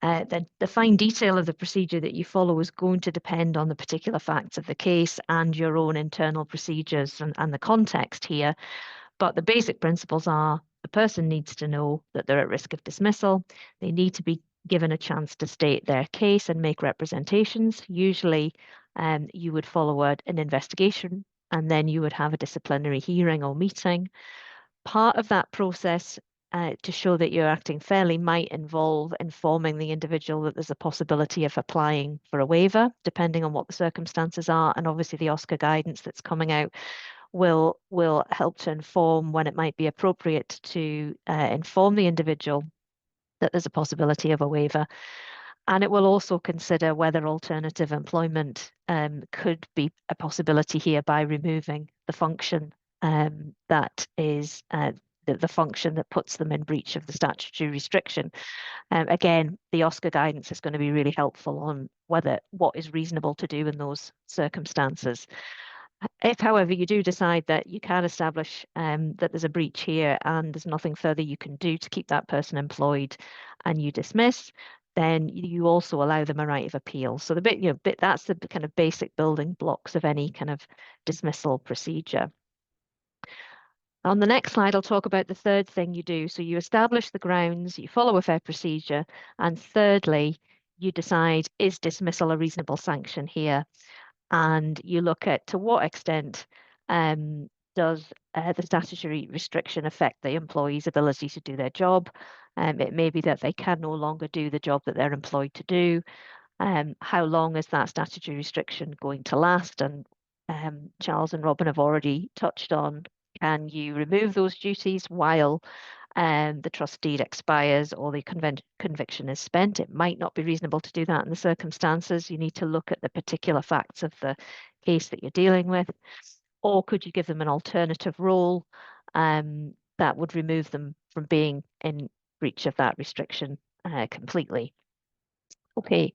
Then the fine detail of the procedure that you follow is going to depend on the particular facts of the case and your own internal procedures and the context here. But the basic principles are the person needs to know that they're at risk of dismissal. They need to be given a chance to state their case and make representations. Usually you would follow an investigation, and then you would have a disciplinary hearing or meeting. Part of that process to show that you're acting fairly might involve informing the individual that there's a possibility of applying for a waiver, depending on what the circumstances are. And obviously the OSCR guidance that's coming out will help to inform when it might be appropriate to inform the individual that there's a possibility of a waiver. And it will also consider whether alternative employment could be a possibility here by removing the function that is the function that puts them in breach of the statutory restriction. Again, the OSCR guidance is going to be really helpful on what is reasonable to do in those circumstances. If, however, you do decide that you can establish that there's a breach here and there's nothing further you can do to keep that person employed, and you dismiss, then you also allow them a right of appeal. So that's the kind of basic building blocks of any kind of dismissal procedure. On the next slide, I'll talk about the third thing you do. So you establish the grounds, you follow a fair procedure, and thirdly, you decide, is dismissal a reasonable sanction here? And you look at to what extent does the statutory restriction affect the employee's ability to do their job. It may be that they can no longer do the job that they're employed to do. How long is that statutory restriction going to last? And Charles and Robin have already touched on, can you remove those duties while the trust deed expires or the conviction is spent? It might not be reasonable to do that in the circumstances. You need to look at the particular facts of the case that you're dealing with. Or could you give them an alternative role that would remove them from being in breach of that restriction completely? Okay,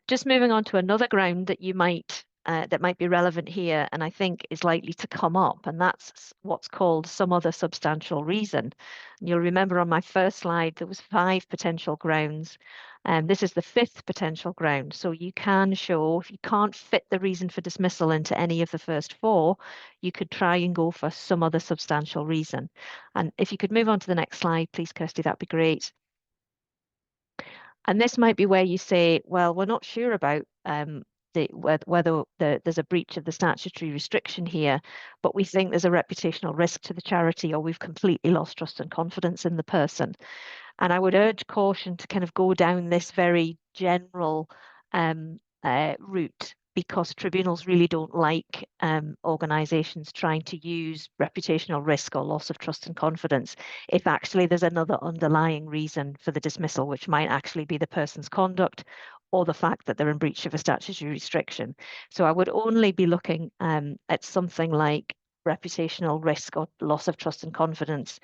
just moving on to another ground that you might that might be relevant here, and I think is likely to come up, and that's what's called some other substantial reason. And you'll remember on my first slide there was 5 potential grounds, and this is the 5th potential ground. So you can show, if you can't fit the reason for dismissal into any of the first 4, you could try and go for some other substantial reason. And if you could move on to the next slide, please, Kirsty, that'd be great. And this might be where you say, well, we're not sure about whether there's a breach of the statutory restriction here, but we think there's a reputational risk to the charity, or we've completely lost trust and confidence in the person. And I would urge caution to kind of go down this very general route, because tribunals really don't like organisations trying to use reputational risk or loss of trust and confidence if actually there's another underlying reason for the dismissal, which might actually be the person's conduct or the fact that they're in breach of a statutory restriction. So I would only be looking at something like reputational risk or loss of trust and confidence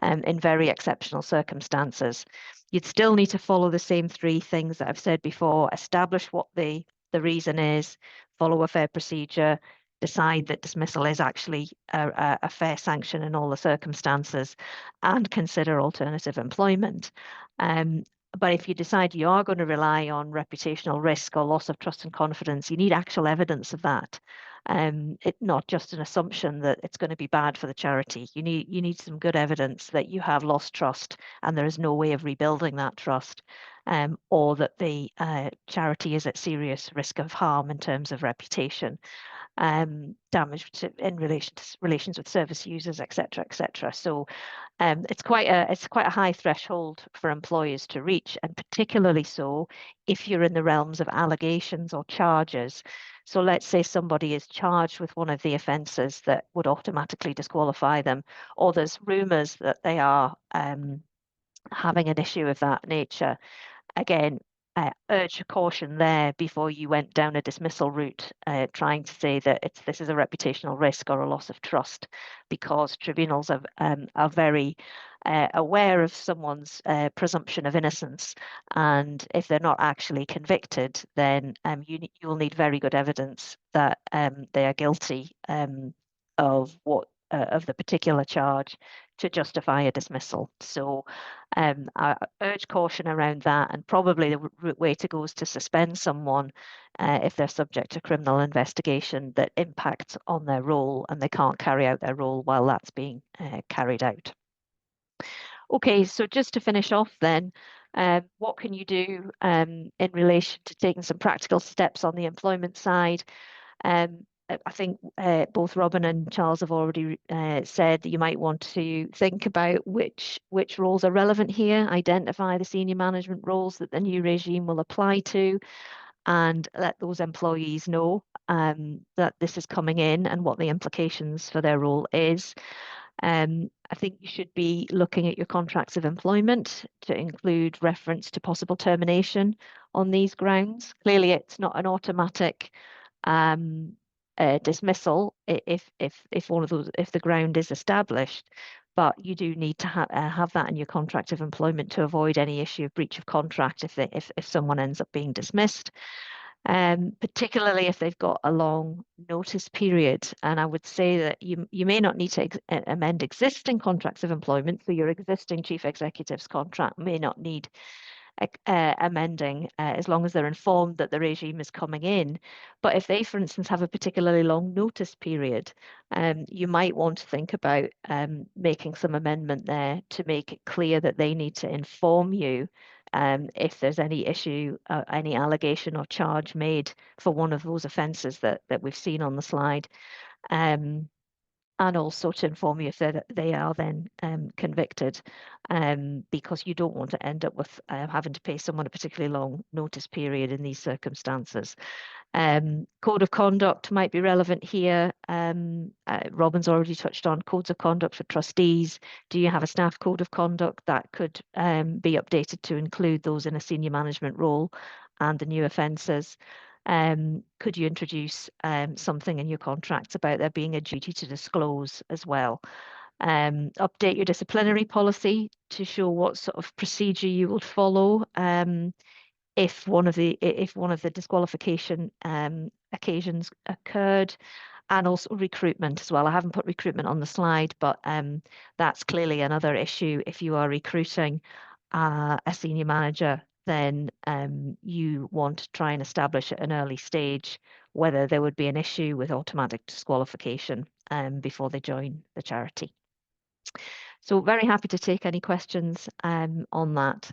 in very exceptional circumstances. You'd still need to follow the same 3 things that I've said before: establish what the reason is, follow a fair procedure, decide that dismissal is actually a fair sanction in all the circumstances, and consider alternative employment. But if you decide you are going to rely on reputational risk or loss of trust and confidence, you need actual evidence of that. It's not just an assumption that it's going to be bad for the charity. You need some good evidence that you have lost trust and there is no way of rebuilding that trust. or that the charity is at serious risk of harm in terms of reputation, damage in relations with service users, etc., etc. So it's quite a high threshold for employers to reach, and particularly so if you're in the realms of allegations or charges. So let's say somebody is charged with one of the offences that would automatically disqualify them, or there's rumours that they are having an issue of that nature. Again, urge caution there before you went down a dismissal route, trying to say that this is a reputational risk or a loss of trust, because tribunals are very aware of someone's presumption of innocence, and if they're not actually convicted, then you'll need very good evidence that they are guilty of the particular charge to justify a dismissal. So I urge caution around that, and probably the way to go is to suspend someone if they're subject to criminal investigation that impacts on their role and they can't carry out their role while that's being carried out. Okay, so just to finish off then, what can you do in relation to taking some practical steps on the employment side? I think both Robin and Charles have already said that you might want to think about which roles are relevant here, identify the senior management roles that the new regime will apply to, and let those employees know that this is coming in and what the implications for their role is. I think you should be looking at your contracts of employment to include reference to possible termination on these grounds. Clearly, it's not an automatic dismissal if the ground is established, but you do need to have that in your contract of employment to avoid any issue of breach of contract if someone ends up being dismissed. Particularly if they've got a long notice period. And I would say that you may not need to amend existing contracts of employment, so your existing chief executive's contract may not need amending as long as they're informed that the regime is coming in. But if they, for instance, have a particularly long notice period, you might want to think about making some amendment there to make it clear that they need to inform you if there's any issue, any allegation or charge made for one of those offences that we've seen on the slide. And also to inform you if they are then convicted, because you don't want to end up with having to pay someone a particularly long notice period in these circumstances. Code of conduct might be relevant here. Robin's already touched on codes of conduct for trustees. Do you have a staff code of conduct that could be updated to include those in a senior management role and the new offences? Could you introduce something in your contracts about there being a duty to disclose as well? Update your disciplinary policy to show what sort of procedure you would follow if one of the disqualification occasions occurred, and also recruitment as well. I haven't put recruitment on the slide, but that's clearly another issue. If you are recruiting a senior manager, then you want to try and establish at an early stage whether there would be an issue with automatic disqualification before they join the charity. So very happy to take any questions on that.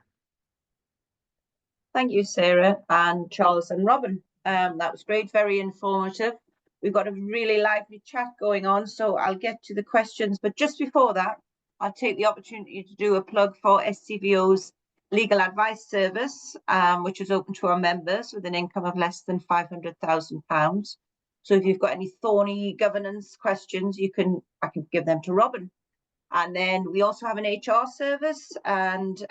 Thank you, Sarah and Charles and Robin. That was great, very informative. We've got a really lively chat going on, so I'll get to the questions. But just before that, I'll take the opportunity to do a plug for SCVO's legal advice service, which is open to our members with an income of less than £500,000. So if you've got any thorny governance questions, I can give them to Robin. And then we also have an HR service, and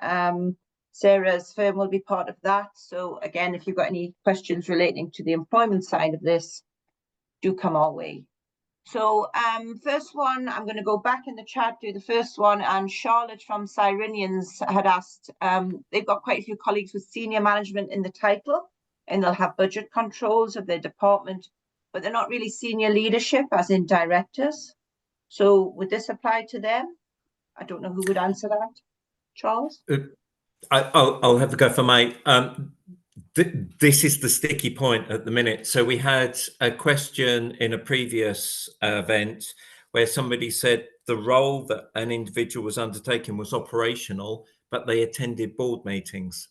Sarah's firm will be part of that. So again, if you've got any questions relating to the employment side of this, do come our way. So first one, I'm going to go back in the chat, do the first one, and Charlotte from Cyrenians had asked, they've got quite a few colleagues with senior management in the title, and they'll have budget controls of their department, but they're not really senior leadership as in directors. So would this apply to them? I don't know who would answer that. Charles? I'll have to go for my. This is the sticky point at the minute. So we had a question in a previous event where somebody said the role that an individual was undertaking was operational, but they attended board meetings.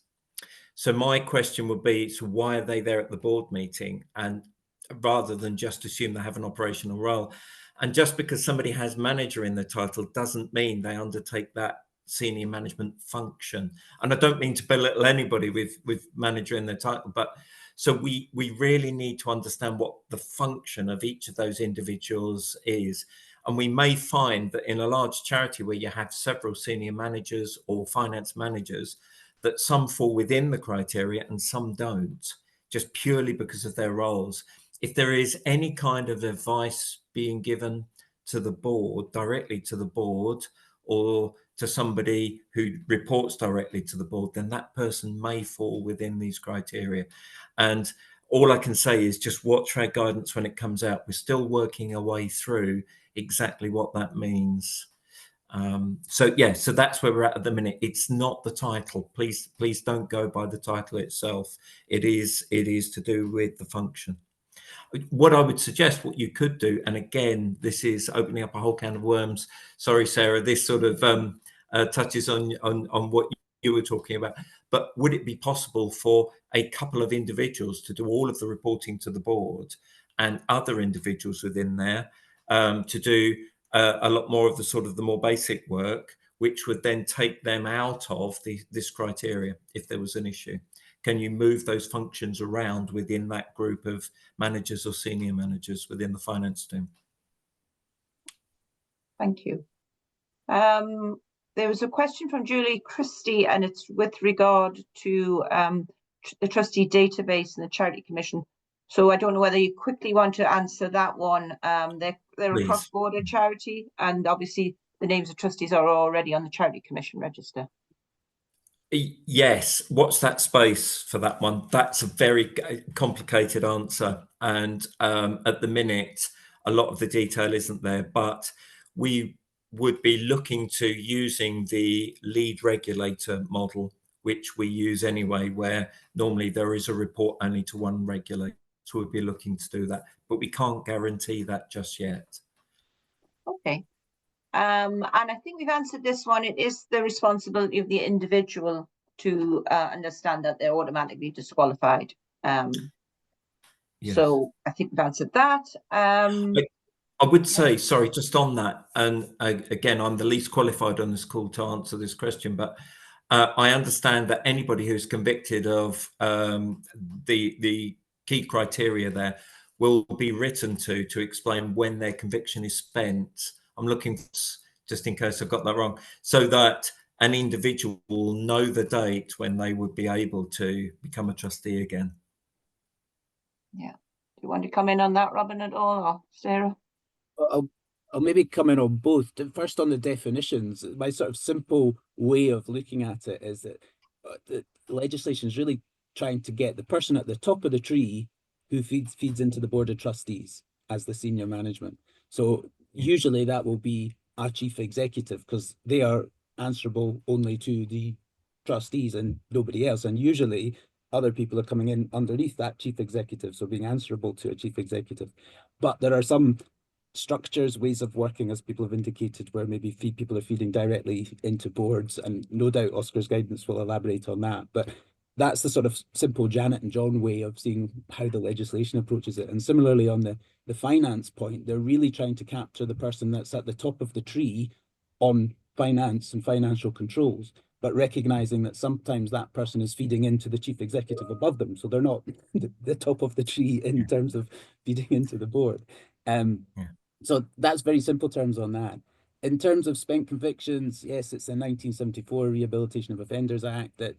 So my question would be, so why are they there at the board meeting, and rather than just assume they have an operational role? And just because somebody has manager in the title doesn't mean they undertake that senior management function. And I don't mean to belittle anybody with manager in their title, but so we really need to understand what the function of each of those individuals is. And we may find that in a large charity where you have several senior managers or finance managers, that some fall within the criteria and some don't, just purely because of their roles. If there is any kind of advice being given to the board, directly to the board, or to somebody who reports directly to the board, then that person may fall within these criteria. And all I can say is just watch our guidance when it comes out. We're still working our way through exactly what that means. So that's where we're at the minute. It's not the title. Please don't go by the title itself. It is to do with the function. What I would suggest, what you could do, and again, this is opening up a whole can of worms. Sorry, Sarah, this sort of touches on what you were talking about. But would it be possible for a couple of individuals to do all of the reporting to the board, and other individuals within there to do a lot more of the sort of the more basic work, which would then take them out of this criteria if there was an issue? Can you move those functions around within that group of managers or senior managers within the finance team? Thank you. There was a question from Julie Christie, and it's with regard to the trustee database and the Charity Commission. So I don't know whether you quickly want to answer that one. They're a cross-border charity, and obviously the names of trustees are already on the Charity Commission register. Yes. What's that space for that one? That's a very complicated answer. And at the minute, a lot of the detail isn't there, but we would be looking to using the lead regulator model, which we use anyway, where normally there is a report only to one regulator. So we'd be looking to do that, but we can't guarantee that just yet. Okay. And I think we've answered this one. It is the responsibility of the individual to understand that they're automatically disqualified. Yes. So I think we've answered that. I would say, sorry, just on that, and again, I'm the least qualified on this call to answer this question, but I understand that anybody who's convicted of the key criteria there will be written to explain when their conviction is spent. I'm looking, just in case I got that wrong, so that an individual will know the date when they would be able to become a trustee again. Yeah. Do you want to come in on that, Robin, at all, or Sarah? I'll maybe come in on both. First, on the definitions, my sort of simple way of looking at it is that the legislation is really trying to get the person at the top of the tree who feeds into the board of trustees as the senior management. So usually that will be our chief executive, because they are answerable only to the trustees and nobody else. And usually other people are coming in underneath that chief executive, so being answerable to a chief executive. But there are some structures, ways of working, as people have indicated, where maybe people are feeding directly into boards, and no doubt Oscar's guidance will elaborate on that. But that's the sort of simple Janet and John way of seeing how the legislation approaches it. And similarly on the finance point, they're really trying to capture the person that's at the top of the tree on finance and financial controls, but recognizing that sometimes that person is feeding into the chief executive above them. So they're not the top of the tree in terms of feeding into the board. So that's very simple terms on that. In terms of spent convictions, yes, it's the 1974 Rehabilitation of Offenders Act that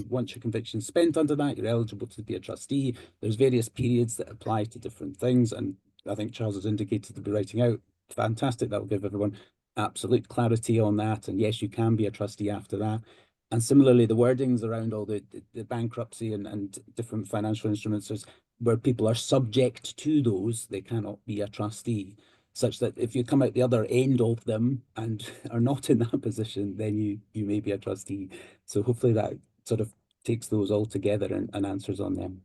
once your conviction's spent under that, you're eligible to be a trustee. There's various periods that apply to different things, and I think Charles has indicated to be writing out. Fantastic, that will give everyone absolute clarity on that. And yes, you can be a trustee after that. And similarly, the wordings around all the bankruptcy and different financial instruments, where people are subject to those, they cannot be a trustee. Such that if you come out the other end of them and are not in that position, then you may be a trustee. So hopefully that sort of takes those all together and answers on them.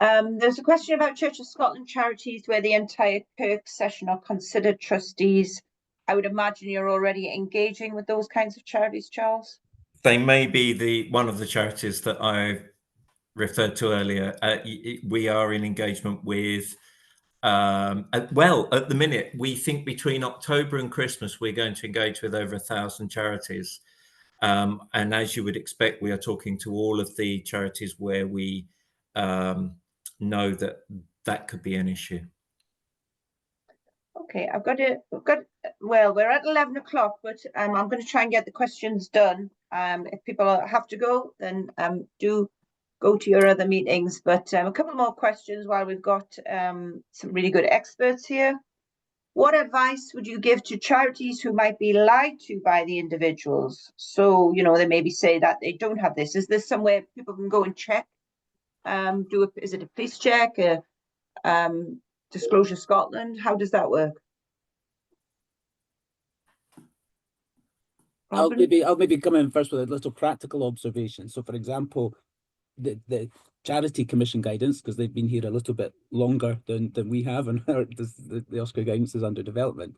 There's a question about Church of Scotland charities where the entire Kirk session are considered trustees. I would imagine you're already engaging with those kinds of charities, Charles? They may be one of the charities that I referred to earlier. We are in engagement with, well, at the minute, we think between October and Christmas, we're going to engage with over 1,000 charities. And as you would expect, we are talking to all of the charities where we know that could be an issue. Okay, well, we're at 11 o'clock, but I'm going to try and get the questions done. If people have to go, then do go to your other meetings. But a couple more questions while we've got some really good experts here. What advice would you give to charities who might be lied to by the individuals? So, you know, they maybe say that they don't have this. Is this somewhere people can go and check? Is it a police check? Disclosure Scotland? How does that work? I'll maybe come in first with a little practical observation. So, for example, the Charity Commission guidance, because they've been here a little bit longer than we have, and the OSCR guidance is under development.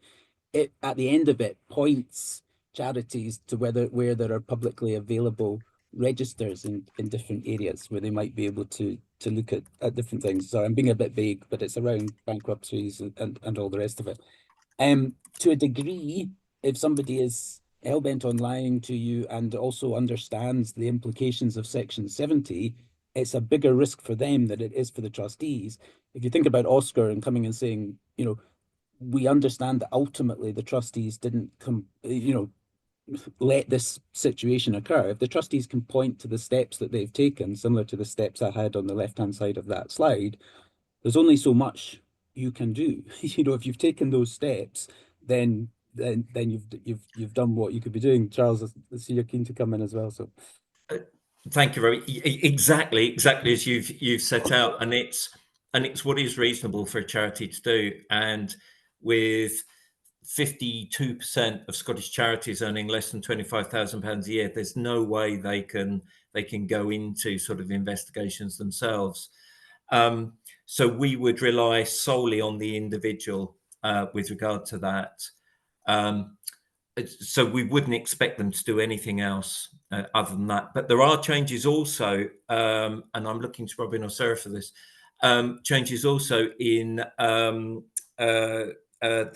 It at the end of it points charities to where there are publicly available registers in different areas where they might be able to look at different things. So I'm being a bit vague, but it's around bankruptcies and all the rest of it. To a degree, if somebody is hell-bent on lying to you and also understands the implications of Section 70, it's a bigger risk for them than it is for the trustees. If you think about OSCR and coming and saying, you know, we understand that ultimately the trustees didn't let this situation occur. If the trustees can point to the steps that they've taken, similar to the steps I had on the left-hand side of that slide, there's only so much you can do. You know, if you've taken those steps, then you've done what you could be doing. Charles, I see you're keen to come in as well. So, thank you, Robbie. Exactly as you've set out, and it's what is reasonable for a charity to do. And with 52% of Scottish charities earning less than £25,000 a year, there's no way they can go into sort of investigations themselves. So we would rely solely on the individual with regard to that. So we wouldn't expect them to do anything else other than that. But there are changes also, and I'm looking to Robin or Sarah for this, changes also in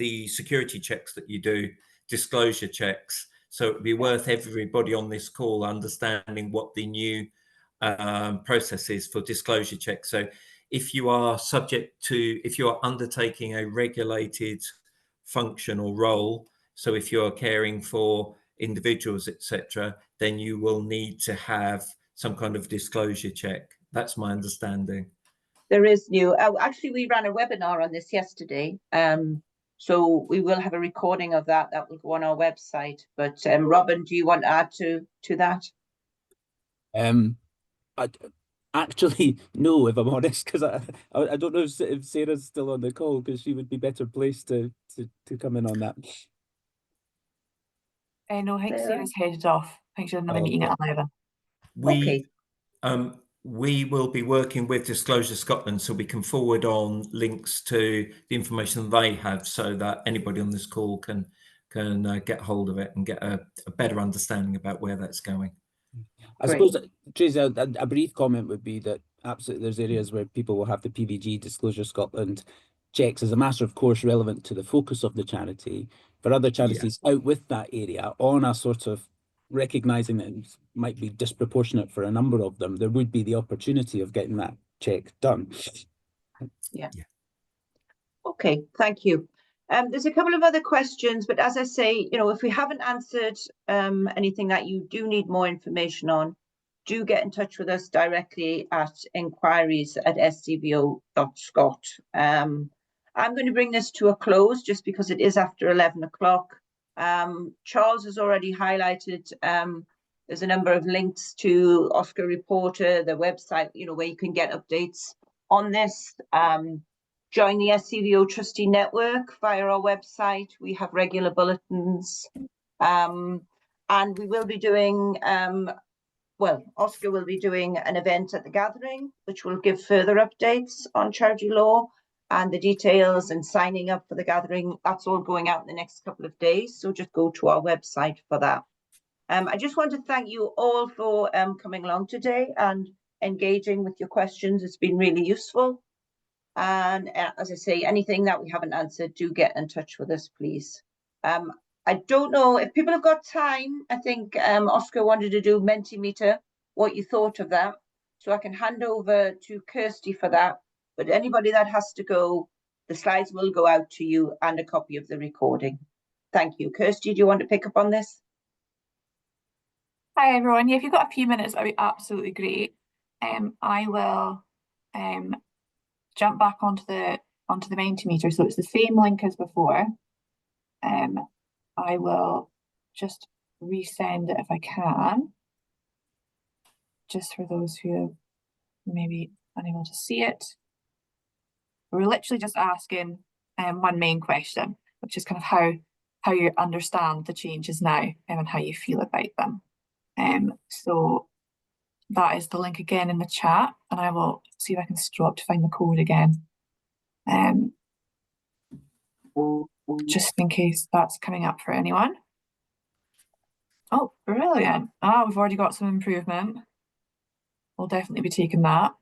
the security checks that you do, disclosure checks. So it'd be worth everybody on this call understanding what the new process is for disclosure checks. So if you are undertaking a regulated function or role, so if you're caring for individuals, etc., then you will need to have some kind of disclosure check. That's my understanding. There is new. Actually, we ran a webinar on this yesterday. So we will have a recording of that. That will go on our website. But Robin, do you want to add to that? Actually, no, if I'm honest, because I don't know if Sarah's still on the call, because she would be better placed to come in on that. No, I think Sarah's headed off. I think she's in another meeting at 11. We will be working with Disclosure Scotland, so we can forward on links to the information they have, so that anybody on this call can get hold of it and get a better understanding about where that's going. I suppose, Tracy, a brief comment would be that absolutely there's areas where people will have the PVG, Disclosure Scotland checks as a matter of course relevant to the focus of the charity. For other charities out with that area, on a sort of recognising that it might be disproportionate for a number of them, there would be the opportunity of getting that check done. Okay, thank you. There's a couple of other questions, but as I say, you know, if we haven't answered anything that you do need more information on, do get in touch with us directly at inquiries@scvo.scot. I'm going to bring this to a close just because it is after 11 o'clock. Charles has already highlighted there's a number of links to OSCR Reporter, the website, you know, where you can get updates on this. Join the SCVO trustee network via our website. We have regular bulletins, and we will be doing, OSCR will be doing an event at the gathering, which will give further updates on charity law and the details and signing up for the gathering. That's all going out in the next couple of days. So just go to our website for that. I just want to thank you all for coming along today and engaging with your questions. It's been really useful. And as I say, anything that we haven't answered, do get in touch with us, please. I don't know if people have got time. I think Oscar wanted to do Mentimeter, what you thought of that. So I can hand over to Kirsty for that. But anybody that has to go, the slides will go out to you and a copy of the recording. Thank you. Kirsty, do you want to pick up on this? Hi everyone. Yeah, if you've got a few minutes, that'd be absolutely great. I will jump back onto the Mentimeter. So it's the same link as before. I will just resend it if I can, just for those who may be unable to see it. We're literally just asking one main question, which is kind of how you understand the changes now and how you feel about them. So that is the link again in the chat, and I will see if I can scroll up to find the code again. Just in case that's coming up for anyone. Oh, brilliant. Ah, we've already got some improvement. We'll definitely be taking that.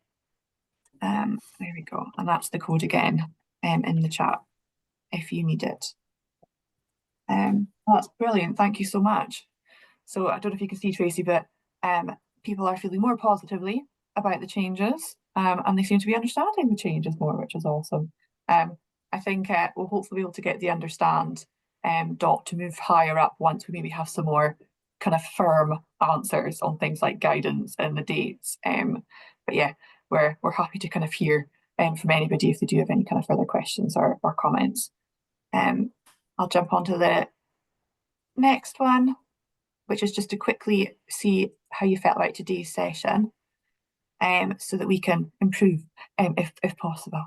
There we go. And that's the code again in the chat if you need it. Well, that's brilliant. Thank you so much. So I don't know if you can see, Tracy, but people are feeling more positively about the changes, and they seem to be understanding the changes more, which is awesome. I think we'll hopefully be able to get the understand dot to move higher up once we maybe have some more kind of firm answers on things like guidance and the dates. But yeah, we're happy to kind of hear from anybody if they do have any kind of further questions or comments. I'll jump onto the next one, which is just to quickly see how you felt about today's session, so that we can improve if possible.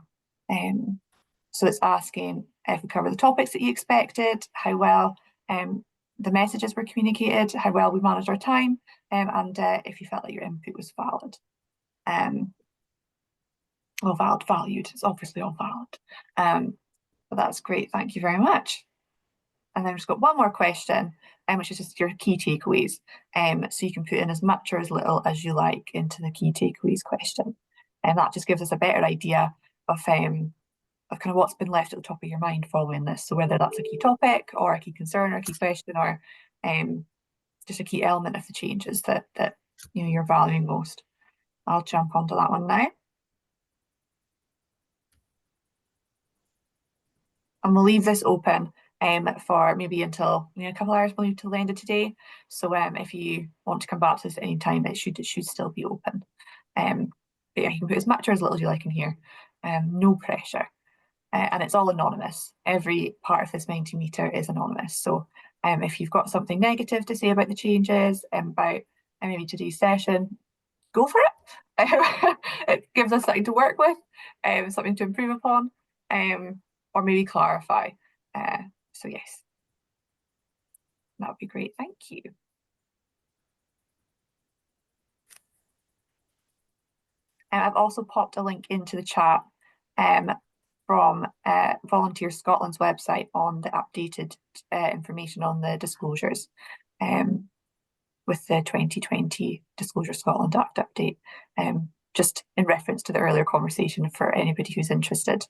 So it's asking if we cover the topics that you expected, how well the messages were communicated, how well we managed our time, and if you felt like your input was valid. Well, valued, it's obviously all valid. But that's great, thank you very much. And then we've just got one more question, which is just your key takeaways. So you can put in as much or as little as you like into the key takeaways question. And that just gives us a better idea of kind of what's been left at the top of your mind following this. So whether that's a key topic or a key concern or a key question, or just a key element of the changes that you know you're valuing most. I'll jump onto that one now. And we'll leave this open for maybe until a couple of hours, maybe till the end of today. So if you want to come back to this at any time, it should still be open. But yeah, you can put as much or as little as you like in here. No pressure. And it's all anonymous. Every part of this Mentimeter is anonymous. So if you've got something negative to say about the changes, about maybe today's session, go for it. It gives us something to work with, something to improve upon, or maybe clarify. So yes, that would be great. Thank you. I've also popped a link into the chat from Volunteer Scotland's website on the updated information on the disclosures with the 2020 Disclosure Scotland Act update, just in reference to the earlier conversation for anybody who's interested.